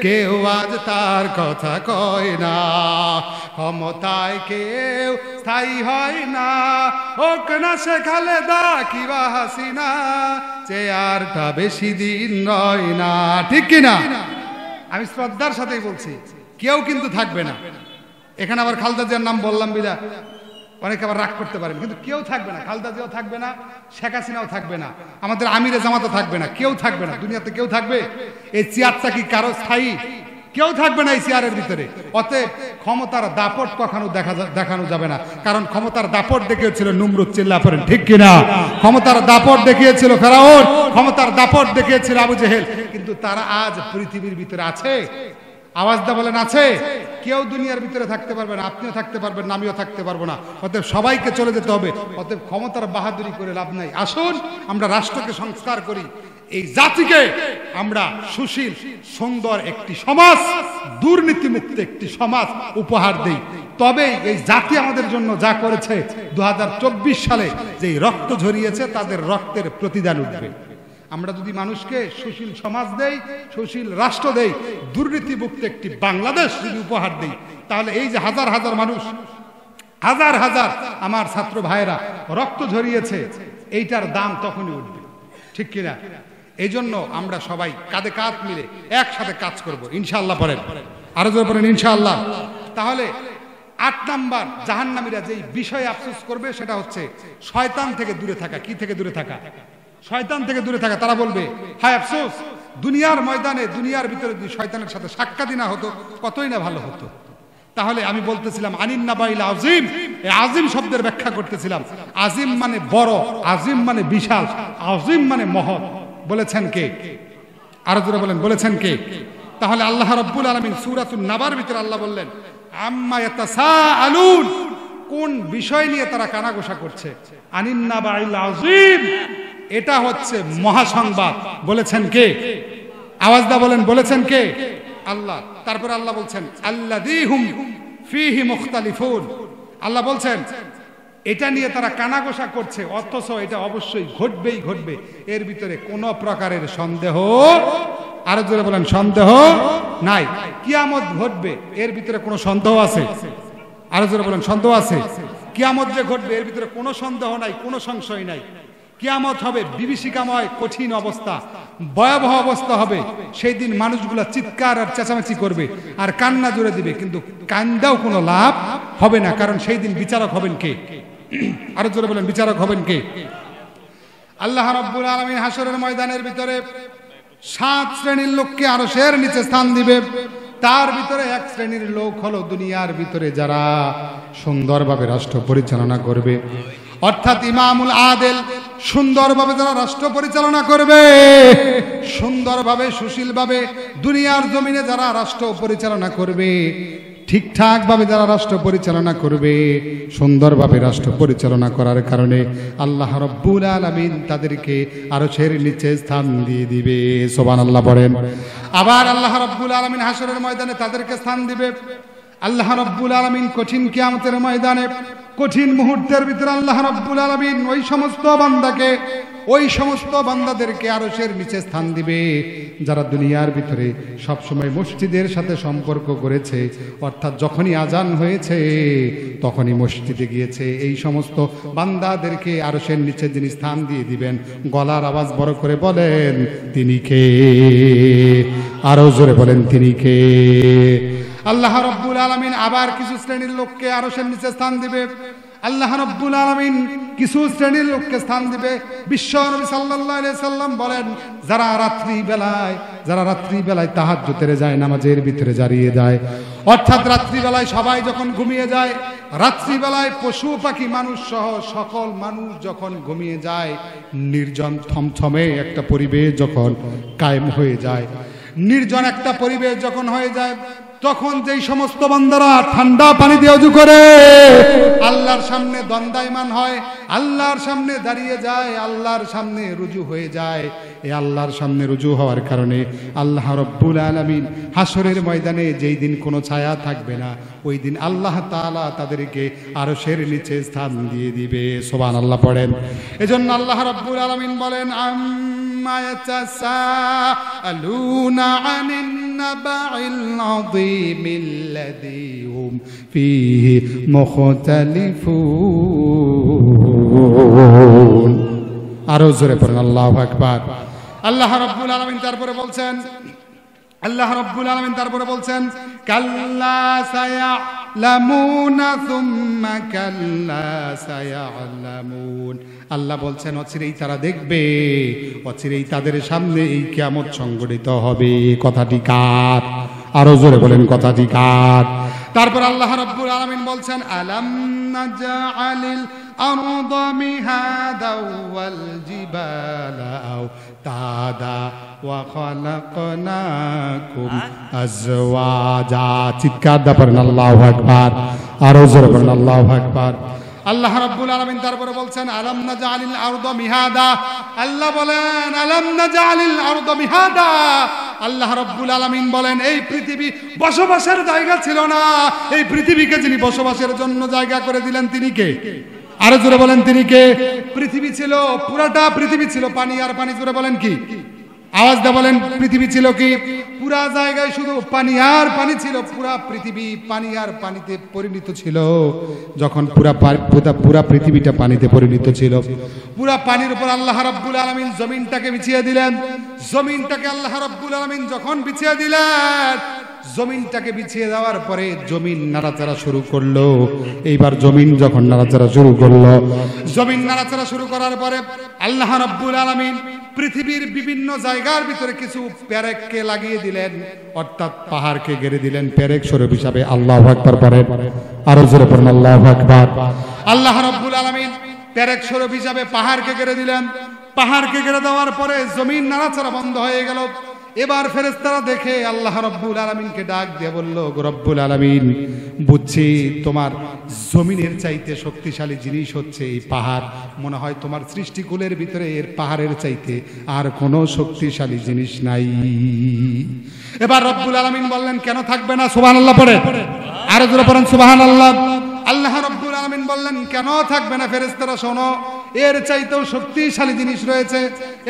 কেউ আজ তার কথা কয় না। ক্ষমতায় কেউ স্থায়ী হয় না, হোক না সে খালেদা কিবা হাসিনা, চেয়ারটা বেশি দিন রয় না। ঠিক কিনা? আমি শ্রদ্ধার সাথেই বলছি, কেউ কিন্তু থাকবে না এখানে। আবার খালেদা জিয়ার নাম বললাম বিলা অনেকে আবার রাগ করতে পারেন, কিন্তু কেউ থাকবে না, খালেদা জিয়াও থাকবে না, শেখ হাসিনাও থাকবে না, আমাদের আমিরে জামাতও থাকবে না, কেউ থাকবে না। দুনিয়াতে কেউ থাকবে? এই চেয়ারটা কি কারো স্থায়ী? কেউ থাকবে না এই চেয়ারের ভিতরে। অতএব ক্ষমতার দাপট কখনো দেখানো যাবে না, কারণ ক্ষমতার দাপট দেখিয়েছিল নমরুদ, চিল্লা পড়েন ঠিক কিনা? ক্ষমতার দাপট দেখিয়েছিল ফেরাউন, ক্ষমতার দাপট দেখিয়েছিল আবু জেহেল, কিন্তু তারা আজ পৃথিবীর ভিতরে আছে? আওয়াজ দা বলেন আছে? কেউ দুনিয়ার ভিতরে থাকতে পারবে না, আপনিও থাকতে পারবেন না, আমিও থাকতে পারবো না। অতএব সবাইকে চলে যেতে হবে। অতএব ক্ষমতার বাহাদুরি করে লাভ নাই। আসুন আমরা রাষ্ট্রকে সংস্কার করি, এই জাতিকে আমরা সুশীল সুন্দর একটি সমাজ, দুর্নীতিমুক্ত একটি সমাজ উপহার দেই। তবে এই জাতি আমাদের জন্য যা করেছে 2024 সালে যে রক্ত ঝরিয়েছে, তাদের রক্তের প্রতিদান উঠবে। আমরা যদি মানুষকে সুশীল সমাজ দেই, সুশীল রাষ্ট্র দেই, দুর্নীতিমুক্ত একটি বাংলাদেশ যদি উপহার দেই, তাহলে এই যে হাজার হাজার মানুষ, হাজার হাজার আমার ছাত্র ভাইয়েরা রক্ত ঝরিয়েছে, এইটার দাম তখনই উঠবে, ঠিক কিনা? এই জন্য আমরা সবাই কাঁধে কাঁধ মিলে একসাথে কাজ করব ইনশাআল্লাহ। পড়েন, আরো জোরে পড়েন ইনশাআল্লাহ। তাহলে 8 নাম্বার জাহান্নামীরা যেই বিষয়ে আফসোস করবে সেটা হচ্ছে শয়তান থেকে দূরে থাকা। কি থেকে দূরে থাকা? শয়তান থেকে দূরে থাকা। তারা বলবে হায় আফসোস, দুনিয়ার ময়দানে, দুনিয়ার ভিতরে যদি শয়তানের সাথে সাক্ষাৎই না হতো কতই না ভালো হতো। তাহলে আমি বলতেছিলাম আনিন নাবাইল আজিম, এই আজিম শব্দের ব্যাখ্যা করতেছিলাম। আজিম মানে বড়, আজিম মানে বিশাল, আজিম মানে মহৎ। বলেছেন কে? আরো জোরে বলেন, বলেছেন কে? তাহলে আল্লাহ রাব্বুল আলামিন সূরাতুন নাবার ভিতরে আল্লাহ বললেন আম্মা ইয়াতাসাআলুন, কোন বিষয় নিয়ে তারা কানাঘোষা করছে? আনিন নাবাইল আজিম, এটা হচ্ছে মহাসংবাদ। বলেছেন কে? আওয়াজ দা বলেন, বলেছেন কে? আল্লাহ। তারপর আল্লাহ বলছেন আল্লাযীহুম ফীহি মুখতালিফুন, আল্লাহ বলছেন এটা নিয়ে তারা কানাঘোষা করছে, অথচ এটা অবশ্যই ঘটবেই ঘটবে, এর ভিতরে কোনো প্রকারের সন্দেহ, আরো জোরে বলেন সন্দেহ নাই। কিয়ামত ঘটবে, এর ভিতরে কোনো সন্দেহ আছে? আরো জোরে বলেন সন্দেহ আছে? কিয়ামত যে ঘটবে এর ভিতরে কোনো সন্দেহ নাই, কোনো সংশয় নাই। কিয়ামত হবে বিভীষিকাময় কঠিন অবস্থা, ভয়াবহ অবস্থা হবে। সেই দিন মানুষগুলা চিৎকার আর চেঁচামেচি করবে আর কান্না জুড়ে দিবে, কিন্তু কান্দাও কোনো লাভ হবে না, কারণ সেই দিন বিচারক হবেন কে? আরো জোরে বলেন, বিচারক হবেন কে? আল্লাহ রাব্বুল আলামিন হাসরের ময়দানের ভিতরে 7 শ্রেণীর লোককে আরশের নিচে স্থান দিবে। তার ভিতরে এক শ্রেণীর লোক হলো দুনিয়ার ভিতরে যারা সুন্দরভাবে রাষ্ট্র পরিচালনা করবে, অর্থাৎ ইমামুল আদেল, সুন্দরভাবে যারা রাষ্ট্র পরিচালনা করবে, সুন্দরভাবে সুশীলভাবে দুনিয়ার জমিনে যারা রাষ্ট্র পরিচালনা করবে, ঠিকঠাক ভাবে যারা রাষ্ট্র পরিচালনা করবে, সুন্দরভাবে রাষ্ট্র পরিচালনা করার কারণে আল্লাহ রাব্বুল আলামিন তাদেরকে আরশের নিচে স্থান দিয়ে দিবে। সুবহানাল্লাহ পড়েন। আবার আল্লাহ রাব্বুল আলামিন হাসরের ময়দানে তাদেরকে স্থান দিবে। আল্লাহ রাব্বুল আলামিন কঠিন কিয়ামতের ময়দানে, কঠিন মুহূর্তের ভিতরে আল্লাহ রাব্বুল আলামিন ওই সমস্ত বান্দাকে, ওই সমস্ত বান্দাদেরকে আরশের নিচে স্থান দিবে যারা দুনিয়ার ভিতরে সবসময় মসজিদের সাথে সম্পর্ক করেছে, অর্থাৎ যখনই আজান হয়েছে তখনই মসজিদে গিয়েছে। এই সমস্ত বান্দাদেরকে আরশের নিচে যিনি স্থান দিয়ে দিবেন, গলার আওয়াজ বড় করে বলেন তিনি কে? আরো জোরে বলেন তিনি কে? আল্লাহ রাব্বুল আলামিন আবার কিছু শ্রেণীর লোককে আরশের নিচে স্থান দিবে। আল্লাহ রাব্বুল আলামিন কিছু শ্রেণীর লোককে স্থান দিবে। বিশ্ব নবী সাল্লাল্লাহু আলাইহি সাল্লাম বলেন যারা রাত্রিবেলায় তাহাজ্জুদের যায়, নামাজের ভিতরে দাঁড়িয়ে যায়, অর্থাৎ রাত্রিবেলায় সবাই যখন ঘুমিয়ে যায়, রাত্রিবেলায় পশু পাখি মানুষ সহ সকল মানুষ যখন ঘুমিয়ে যায়, নির্জন থমথমে একটা পরিবেশ যখন কায়েম হয়ে যায়, নির্জন একটা পরিবেশ যখন হয়ে যায়, তখন যেই সমস্ত বান্দারা ঠান্ডা পানি দিয়ে ওযু করে আল্লাহর সামনে দণ্ডায়মান হয়, আল্লাহর সামনে দাঁড়িয়ে যায়, আল্লাহর সামনে রুজু হয়ে যায়, এই আল্লাহর সামনে রুজু হওয়ার কারণে আল্লাহ রাব্বুল আলামিন হাসরের ময়দানে যেই দিন কোনো ছায়া থাকবে না, ওই দিন আল্লাহ তাআলা তাদেরকে আরশের নিচে স্থান দিয়ে দিবে। সুবহানাল্লাহ পড়েন। এজন্য আল্লাহ রাব্বুল আলামিন বলেন আম্মা ইয়াতাসাআলুনা আনিন নাবাইল আযীমিল্লাযী হুম ফীহি মুখতালিফুন। আরো জোরে পড়েন আল্লাহু আকবার। আল্লাহ রাব্বুল আলামিন তারপরে বলছেন, আল্লাহ রাব্বুল আলামিন তারপরে বলছেন কাল্লা সুম্মা কাল্লা সায়ালামুন। আল্লাহ বলছেন অচিরেই তারা দেখবে, অচিরেই তাদের সামনে এই কিয়ামত সংঘটিত হবে। কথাটি কার? আরো জোরে বলেন কথাটি কার? তারপর আল্লাহ রাব্বুল আলামিন বলছেন আলাম নাজআলিল আরদা মিহাদা ওয়াল জিবালা আওতাদা ওয়া খালাকনাকুম আজওয়াজা। চিৎকার দিয়ে পড়েন আল্লাহু আকবার, আরো জোরে বলেন আল্লাহু আকবার। আল্লাহ রাব্বুল আলামিন তারপরে বলছেন আলাম নাজআলিল আরদা মিহাদা। আল্লাহ বলেন আলাম নাজআলিল আরদা মিহাদা। আল্লাহ রাব্বুল আলামিন বলেন এই পৃথিবী বসবাসের জায়গা ছিল না, এই পৃথিবীকে যিনি বসবাসের জন্য জায়গা করে দিলেন তিনি কে? আরো জোরে বলেন তিনি কে? পৃথিবী ছিল, পুরাটা পৃথিবী ছিল পানি আর পানি। জোরে বলেন কি? আওয়াজ দিয়ে বলেন পৃথিবী ছিল কি? পুরা জায়গায় শুধু পানি আর পানি ছিল। পুরা পৃথিবী পানি আর পানিতে পরিণত ছিল। যখন পুরা পৃথিবীটা পানিতে পরিণত ছিল, পুরা পানির উপর আল্লাহ রাব্বুল আলামিন জমিনটাকে বিছিয়ে দিলেন। জমিনটাকে আল্লাহ রাব্বুল আলামিন যখন বিছিয়ে দিলেন, জমিনটাকে বিছিয়ে দেওয়ার পরে জমিন নাড়াচাড়া শুরু করলো। এইবার জমিন যখন নাড়াচাড়া শুরু করলো, জমিন নাড়াচাড়া শুরু করার পরে আল্লাহ রাব্বুল আলামিন পৃথিবীর বিভিন্ন জায়গার ভিতরে কিছু পেরেককে লাগিয়ে দিলেন, অর্থাৎ পাহাড়কে ঘিরে দিলেন পেরেক স্বরূপ হিসাবে। আল্লাহু আকবার পড়েন, আরো জোরে পড়েন আল্লাহু আকবার। আল্লাহ রাব্বুল আলামিন পেরেক স্বরূপ হিসাবে পাহাড়কে ঘিরে দিলেন। পাহাড়কে ঘিরে দেওয়ার পরে জমিন নাড়াচাড়া বন্ধ হয়ে গেল। এবার ফেরেশতারা দেখে আল্লাহ রাব্বুল আলামিনকে ডাক দিয়ে বলল, রব্বুল আলামিন, বুঝছি তোমার জমিনের চাইতে শক্তিশালী জিনিস হচ্ছে এই পাহাড়। মনে হয় তোমার সৃষ্টিকুলের ভিতরে এর পাহাড়ের চাইতে আর কোনো শক্তিশালী জিনিস নাই। এবার রব্বুল আলামিন বললেন কেন থাকবে না? সুবহানাল্লাহ পড়ে, আরো জোরে পড়েন সুবহানাল্লাহ। আল্লাহ রাব্বুল আলামিন বললেন কেন থাকবে না? ফেরেশতারা শোনো, এর চাইতেও শক্তিশালী জিনিস রয়েছে।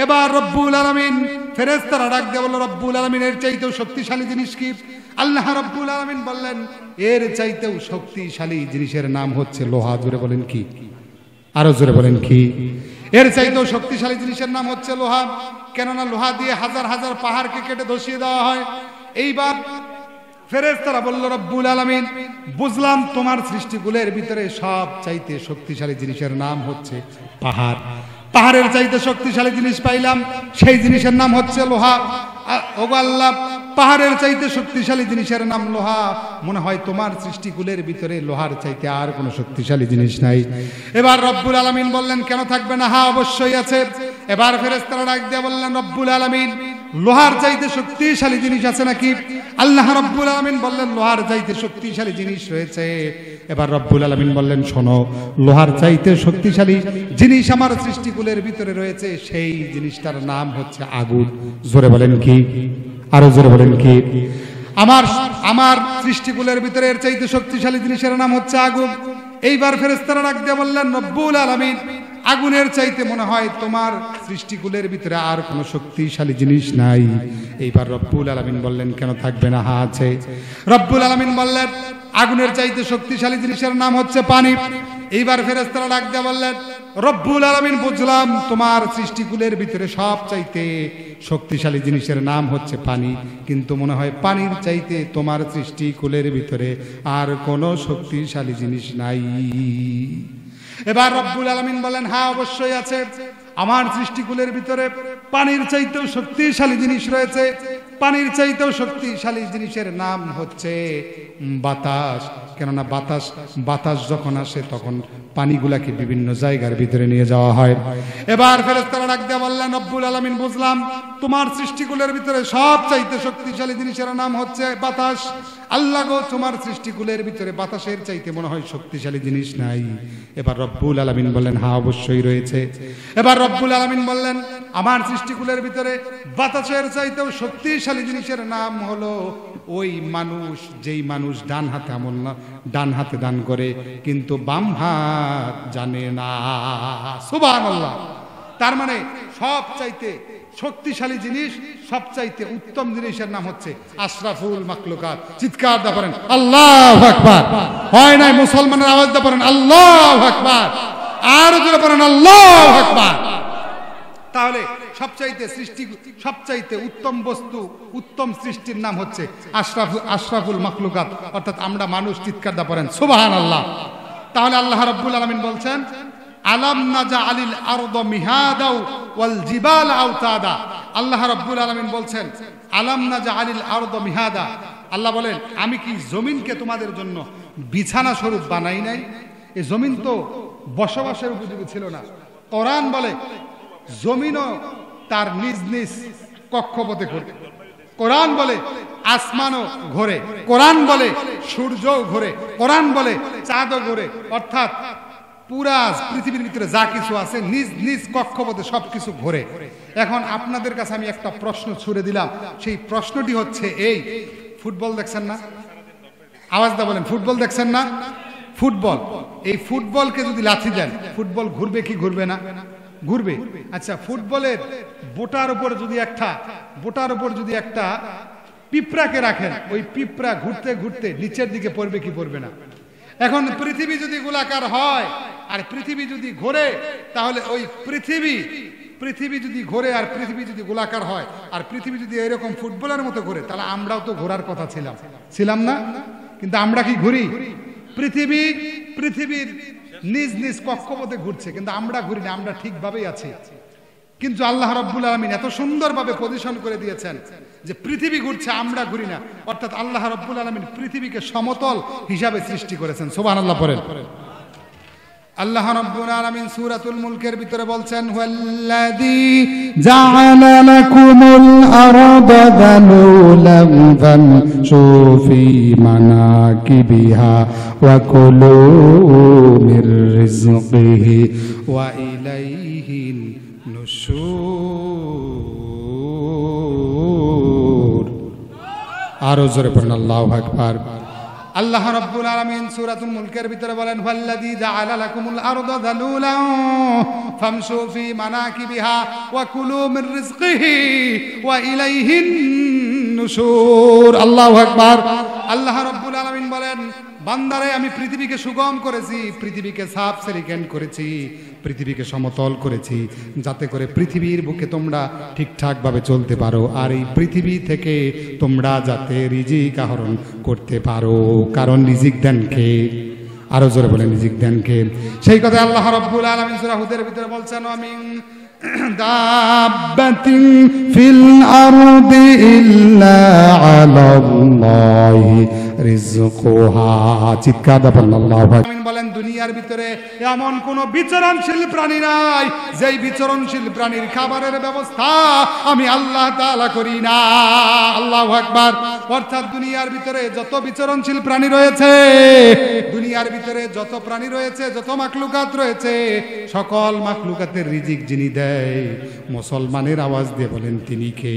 এবার রব্বুল আলামিন ফেরেশতারা ডাক দিয়ে বলল, রব্বুল আলামিন এর চাইতেও শক্তিশালী জিনিস কি? আল্লাহ রাব্বুল আলামিন বললেন এর চাইতেও শক্তিশালী জিনিসের নাম হচ্ছে লোহা। জোরে বলেন কি? আরো জোরে বলেন কি? এর চাইতেও শক্তিশালী জিনিসের নাম হচ্ছে লোহা। কেননা লোহা দিয়ে হাজার হাজার পাহাড়কে কেটে ধসিয়ে দেওয়া হয়। এইবার ফেরেশতারা বলল, রব্বুল আলামিন, বুঝলাম তোমার সৃষ্টিকুলের ভিতরে সব চাইতে শক্তিশালী জিনিসের নাম হচ্ছে পাহাড়। পাহাড়ের চাইতে শক্তিশালী জিনিস পাইলাম, সেই জিনিসের নাম হচ্ছে লোহা। ওগো আল্লাহ, পাহাড়ের চাইতে শক্তিশালী জিনিসের নাম লোহা। মনে হয় তোমার সৃষ্টিকুলের ভিতরে লোহার চাইতে আর কোনো শক্তিশালী জিনিস নাই। এবার রব্বুল আলামিন বললেন কেন থাকবে না? হ্যাঁ, অবশ্যই আছে। এবার ফেরেশতারা ডাক দিয়ে বললেন, রব্বুল আলামিন, লোহার চাইতে শক্তিশালী জিনিস আছে নাকি? আল্লাহ রাব্বুল আলামিন বললেন লোহার চাইতে শক্তিশালী জিনিস রয়েছে। এবার রব্বুল আলামিন বললেন শোনো, লোহার চাইতে শক্তিশালী জিনিস আমার সৃষ্টিকুলের ভিতরে রয়েছে, সেই জিনিসটার নাম হচ্ছে আগুন। জোরে বলেন কি? আরো জোরে বলেন কি? আমার সৃষ্টিকুলের ভিতরে এর চাইতে শক্তিশালী জিনিসের নাম হচ্ছে আগুন। এইবার ফেরেশতারা ডাক দিয়ে বললেন, রব্বুল আলামিন, আগুনের চাইতে মনে হয় তোমার সৃষ্টিকুলের ভিতরে আর কোনো শক্তিশালী জিনিস নাই। এইবার রব্বুল আলামিন বললেন কেন থাকবে না? হ্যাঁ, আছে। রব্বুল আলামিন বললেন আগুনের চাইতে শক্তিশালী জিনিসের নাম হচ্ছে পানি। এইবার ফেরেশতারা ডাক দিয়ে বললেন, রব্বুল আলামিন, বুঝলাম তোমার সৃষ্টিকুলের ভিতরে সব চাইতে শক্তিশালী জিনিসের নাম হচ্ছে পানি, কিন্তু মনে হয় পানির চাইতে তোমার সৃষ্টিকুলের ভিতরে আর কোনো শক্তিশালী জিনিস নাই। এবার রব্বুল আলামিন বলেন হ্যাঁ, অবশ্যই আছে। আমার সৃষ্টিকুলের ভিতরে পানির চাইতেও শক্তিশালী জিনিস রয়েছে। পানির চাইতেও শক্তিশালী জিনিসের নাম হচ্ছে বাতাস। কেননা বাতাস যখন আসে তখন পানিগুলাকে বিভিন্ন জায়গার ভিতরে নিয়ে যাওয়া হয়। এবার ফেরেশতারা ডাক দিয়ে বললেন, রব্বুল আলামিন, বুঝলাম তোমার সৃষ্টিকুলের ভিতরে সব চাইতে শক্তিশালী জিনিসের নাম হচ্ছে বাতাস। আল্লাহ গো, তোমার সৃষ্টিকুলের ভিতরে বাতাসের চাইতে মনে হয় শক্তিশালী জিনিস নাই। এবার রব্বুল আলামিন বললেন হ্যাঁ, অবশ্যই রয়েছে। এবার রব্বুল আলামিন বললেন আমার সৃষ্টিকুলের ভিতরে বাতাসের চাইতেও শক্তিশালী জিনিসের নাম হলো ওই মানুষ, যেই মানুষ ডান হাতে আমল না, ডান হাতে দান করে কিন্তু বাম হাত জানে না। সুবহানাল্লাহ। তার মানে সব চাইতে শক্তিশালী জিনিস, সবচাইতে উত্তম জিনিসের নাম হচ্ছে আশরাফুল মাখলুকাত। চিৎকার দা করেন আল্লাহু আকবার। হয় নাই মুসলমানের আওয়াজ দা করেন আল্লাহু আকবার। আর জোরে পড়েন আল্লাহু আকবার। তাহলে সবচাইতে উত্তম বস্তু, উত্তম সৃষ্টির নাম হচ্ছে আশরাফুল মাখলুকাত, অর্থাৎ আমরা মানুষ। চিৎকার দা পড়েন সুবহানাল্লাহ। তাহলে আল্লাহ রাব্বুল আলামিন বলছেন আলাম নাজআলিল আরদা মিহাদাও ওয়াল জিবালা আওতাদা। আল্লাহ রাব্বুল আলামিন বলছেন আলাম নাজআলিল আরদা মিহাদা। আল্লাহ বলেন আমি কি জমিনকে তোমাদের জন্য বিছানা স্বরূপ বানাই নাই? এই জমিন তো বসবাসের উপযোগী ছিল না। কোরআন বলে জমিনও তার নিজ নিজ কক্ষপথে ঘোরে। কোরআন বলে আসমানও ঘোরে। কোরআন বলে সূর্যও ঘোরে। কোরআন বলে চাঁদও ঘোরে। অর্থাৎ পুরা পৃথিবীর ভিতরে যা কিছু আছে নিজ নিজ কক্ষপথে সবকিছু ঘোরে। এখন আপনাদের কাছে আমি একটা প্রশ্ন ছুড়ে দিলাম। সেই প্রশ্নটি হচ্ছে এই, ফুটবল দেখছেন না? আওয়াজ দা বলেন, ফুটবল দেখছেন না? ফুটবল, এই ফুটবলকে যদি লাথি দেন ফুটবল ঘুরবে কি ঘুরবে না? ঘুরবে। আচ্ছা, ফুটবলের বোটার উপর যদি একটা পিঁপড়াকে রাখেন, ওই পিঁপড়া ঘুরতে ঘুরতে নিচের দিকে পড়বে কি পড়বে না? এখন পৃথিবী যদি গোলাকার হয় আর পৃথিবী যদি ঘোরে, তাহলে ওই পৃথিবী যদি ঘোরে আর পৃথিবী যদি গোলাকার হয় আর পৃথিবী যদি এরকম ফুটবলের মতো ঘোরে, তাহলে আমরাও তো ঘোরার কথা ছিলাম না? কিন্তু আমরা কি ঘুরি? পৃথিবীর নিজ নিজ কক্ষপথে ঘুরছে, কিন্তু আমরা ঘুরি না, আমরা ঠিকভাবেই আছি। কিন্তু আল্লাহ রাব্বুল আলামিন এত সুন্দরভাবে পজিশন করে দিয়েছেন যে পৃথিবী ঘুরছে, আমরা ঘুরি না। অর্থাৎ আল্লাহ রাব্বুল আলামিন পৃথিবীকে সমতল হিসাবে সৃষ্টি করেছেন। সুবহানাল্লাহ পড়েন। আল্লাহ রাব্বুল আলামিন সূরাতুল মুলকের ভিতরে বলছেন হুয়াল্লাযী জাআলা লাকুমুল আরদা যালুলাম ফামশু ফী মানাকিবিহা ওয়া কুলু মির রিজকিহি ওয়া ইলাইহিন নুশুর। আরো জোরে পড়েন আল্লাহু আকবার। আল্লাহ রাব্বুল আলামিন সূরাতুল মুলকের ভিতরে বলেন ওয়াল্লাযী জাআলা লাকুমুল আরদা যালুলান ফামশু ফী মানাকিবিহা ওয়া কুলু মির রিজকিহি ওয়া ইলাইহিন নুশুর। আল্লাহু আকবার। আল্লাহ রাব্বুল আলামিন বলেন বান্দারে আমি পৃথিবীকে সুগম করেছি, পৃথিবীকে সাফ সেরিকেন্ড করেছি, পৃথিবীকে সমতল করেছি, যাতে করে পৃথিবীর বুকে তোমরা ঠিকঠাক ভাবে চলতে পারো আর এই পৃথিবী থেকে তোমরা যাতে রিজিক আহরণ করতে পারো। কারণ রিজিক দেন কে? আরো জোরে বলেন, রিজিক দেন কে? সেই কথা আল্লাহ রাব্বুল আলামিন সূরা হুদের ভিতরে বলছেন আমিন দাব্বাতিন ফিল আরদি ইল্লা আলাল্লাহি রিজকুহা। চিৎকার দিয়ে বলেন আল্লাহু আকবার। আমিন বলেন দুনিয়ার ভিতরে এমন কোন বিচরণশীল প্রাণী নাই যেই বিচরণশীল প্রাণীর খাবারের ব্যবস্থা আমি আল্লাহ তাআলা করি না। আল্লাহু আকবার। অর্থাৎ দুনিয়ার ভিতরে যত বিচরণশীল প্রাণী রয়েছে, দুনিয়ার ভিতরে যত প্রাণী রয়েছে, যত মাখলুকাত রয়েছে, সকল মাখলুকাতের রিজিক যিনি দেয় মুসলমানের আওয়াজ দিয়ে বলেন তিনি কে?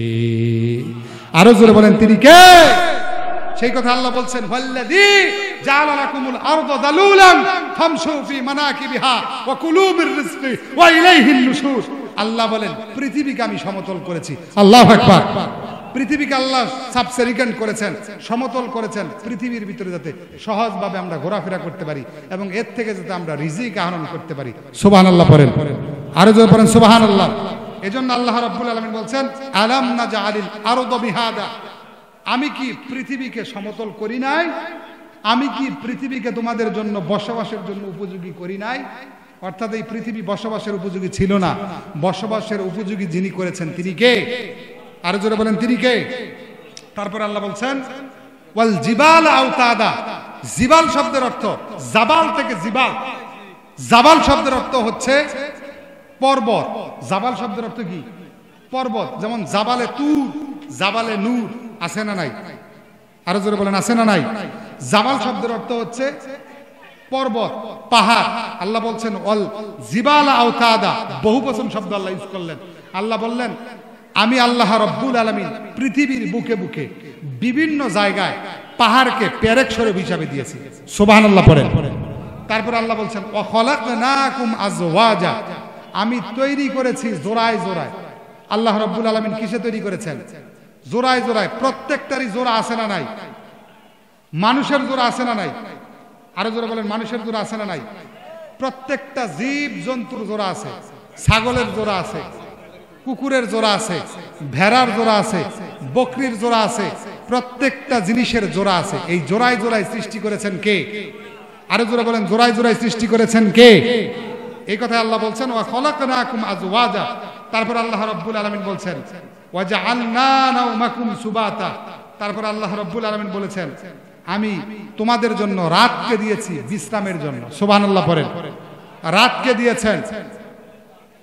আরো জোরে বলেন তিনি কে? সেই কথা আল্লাহ বলছেন ওয়াল্লাযী জাআলা লাকুমুল আরদা যালুলান ফামশু ফী মানাকিবিহা ওয়া কুলু মির রিজকি ওয়া ইলাইহিন নুশুর। আল্লাহ বলেন পৃথিবীকে আমি সমতল করেছি। আল্লাহু আকবার। পৃথিবীকে আল্লাহ সাবসেরিকেন্ট করেছেন, সমতল করেছেন, পৃথিবীর ভিতরে যাতে সহজভাবে আমরা ঘোরাফেরা করতে পারি এবং এর থেকে যাতে আমরা রিজিক আহরণ করতে পারি। সুবহানাল্লাহ পড়েন। আরো জোরে পড়েন সুবহানাল্লাহ। এজন্য আল্লাহ রাব্বুল আলামিন বলছেন আলাম নাজআলিল আরদা মিহাদা। আমি কি পৃথিবীকে সমতল করি নাই? আমি কি পৃথিবীকে তোমাদের জন্য বসবাসের জন্য উপযোগী করি নাই? অর্থাৎ এই পৃথিবী বসবাসের উপযোগী ছিল না, বসবাসের উপযোগী যিনি করেছেন তিনি কে? আরো জোরে বলেন তিনি কে? তারপর আল্লাহ বলছেন ওয়াল জিবালা আওতাদা। জিবাল শব্দের অর্থ জাবাল থেকে জিবাল। জাবাল শব্দের অর্থ হচ্ছে পর্বত। জাবাল শব্দের অর্থ কি? পর্বত। যেমন জাবালে তুর, জাবালে নূর, আছে না নাই? আরো জোরে বলেন আছে না নাই? জাবাল শব্দের অর্থ হচ্ছে পর্বত, পাহাড়। আল্লাহ বলছেন ওয়াল জিবালা আওতাদা, বহুবচন শব্দ আল্লাহ ইউজ করলেন। আল্লাহ বললেন আমি আল্লাহ রাব্বুল আলামিন পৃথিবীর বুকে বুকে বিভিন্ন জায়গায় পাহাড়কে পেরেক স্বরূপ হিসাবে দিয়েছি। সুবহানাল্লাহ পড়েন। তারপর আল্লাহ বলছেন ওয়া খালাকনাকুম আজওয়াজা। আমি তৈরি করেছি জোড়ায় জোড়ায়। আল্লাহ রাব্বুল আলামিন কিসে তৈরি করেছেন? জোড়ায় জোড়ায়। প্রত্যেকটারই জোড়া আছে না নাই? মানুষের জোড়া আছে না নাই? আরো জোড়া বলেন মানুষের জোড়া আছে না নাই? প্রত্যেকটা জীব জন্তুর জোড়া আছে। ছাগলের জোড়া আছে, কুকুরের জোড়া আছে, ভেড়ার জোড়া আছে, বকরির জোড়া আছে, প্রত্যেকটা জিনিসের জোড়া আছে। এই জোড়ায় জোড়ায় সৃষ্টি করেছেন কে? আরো জোড়া বলেন, জোড়ায় জোড়ায় সৃষ্টি করেছেন কে? এই কথা আল্লাহ বলছেন, ওয়া খলাকনাকুম আজওয়াজা। তারপর আল্লাহ রাব্বুল আলামিন বলছেন, ওয়া জাআলনা নাওমাকুম সুবাতা। তারপর আল্লাহ রাব্বুল আলামিন বলেছেন, আমি তোমাদের জন্য রাতকে দিয়েছি বিশ্রামের জন্য। সুবহানাল্লাহ পড়েন। রাতকে দিয়েছেন,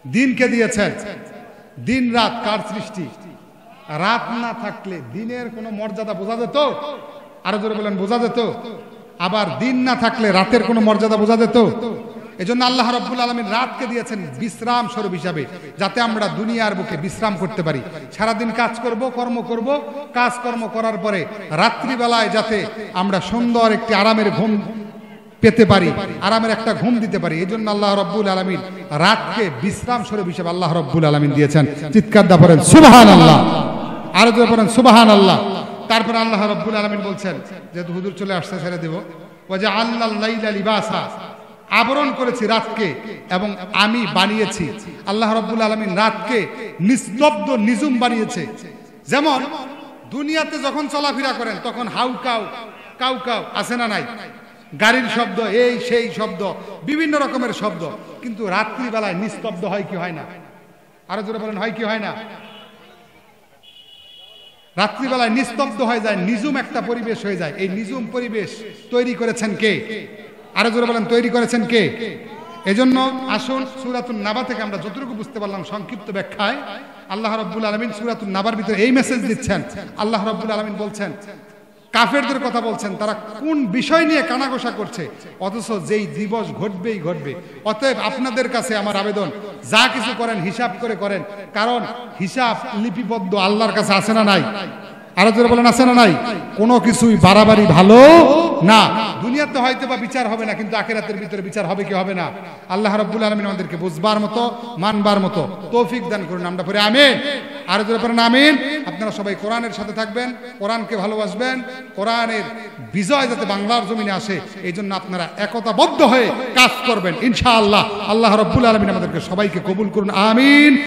দিনকে দিয়েছেন। দিন রাত কার সৃষ্টি? রাত না থাকলে দিনের কোনো মর্যাদা বোঝা যেত? আরো জোরে বলেন, বোঝা যেত? আবার দিন না থাকলে রাতের কোনো মর্যাদা বোঝা যেত? এজন্য আল্লাহ রাব্বুল আলামিন রাতকে দিয়েছেন বিশ্রাম স্বরূপ হিসাবে, যাতে আমরা দুনিয়ার বুকে বিশ্রাম করতে পারি। সারাদিন কাজ করব, কর্ম করব, কাজকর্ম করার পরে রাত্রিবেলায় যাতে আমরা সুন্দর একটি আরামের ঘুম পেতে পারি, আরামের একটা ঘুম দিতে পারি। এই জন্য আল্লাহ রাব্বুল আলামিন রাতকে বিশ্রাম স্বরূপ হিসেবে আল্লাহ রাব্বুল আলামিন দিয়েছেন। চিৎকার দা পড়েন সুবহানাল্লাহ, আরো জোরে পড়েন সুবহানাল্লাহ। তারপর আল্লাহ রাব্বুল আলামিন বলছেন, যেহেতু হুজুর চলে আসছে ছেড়ে দেব, ওয়া জাআলনাল লাইলা লিবাসা, আবরণ করেছি রাতকে এবং আমি বানিয়েছি। আল্লাহ রাব্বুল আলামিন রাতকে নিস্তব্ধ নিজুম বানিয়েছে। যেমন দুনিয়াতে যখন চলাফেরা করেন তখন হাউকাউ কাউ কাউ আছে না নাই, গাড়ির শব্দ, এই সেই শব্দ, বিভিন্ন রকমের শব্দ, কিন্তু রাত্রিবেলায় নিস্তব্ধ হয় কি হয় না? আরো জোরে বলেন, হয় কি হয় না? রাত্রিবেলায় নিস্তব্ধ হয়ে যায়, নিজুম একটা পরিবেশ হয়ে যায়। এই নিজুম পরিবেশ তৈরি করেছেন কে? আরো জোরে বলেন, তৈরি করেছেন কে? এজন্য আসুন সূরাতুন নাবা থেকে আমরা যতটুকু বুঝতে পারলাম সংক্ষিপ্ত ব্যাখ্যায়, আল্লাহ রাব্বুল আলামিন সূরাতুন নাবার ভিতরে এই মেসেজ দিচ্ছেন। আল্লাহ রাব্বুল আলামিন বলছেন, কাফেরদের কথা বলছেন, তারা কোন বিষয় নিয়ে কানাঘোষা করছে, অথচ যেই দিবস ঘটবেই ঘটবে। অতএব আপনাদের কাছে আমার আবেদন, যা কিছু করেন হিসাব করে করেন, কারণ হিসাব লিপিবদ্ধ আল্লাহর কাছে আছে না নাই? আরো জোরে বলেন, আছে না নাই? কোনো কিছুই বাড়াবাড়ি ভালো না। দুনিয়াতে হয়তো বা বিচার হবে না, কিন্তু আখিরাতের ভিতরে বিচার হবে কি হবে না? আল্লাহ রাব্বুল আলামিন আমাদেরকে বুঝবার মতো, মানবার মতো তৌফিক দান করুন। আমরা পড়ে আমিন। আরো জোরে পড়েন আমিন। আপনারা সবাই কোরআনের সাথে থাকবেন, কোরআনকে ভালোবাসবেন, কোরআনের বিজয় যাতে বাংলার জমিনে আসে এই জন্য আপনারা একতাবদ্ধ হয়ে কাজ করবেন ইনশাআল্লাহ। আল্লাহ রাব্বুল আলামিন আমাদেরকে সবাইকে কবুল করুন, আমিন।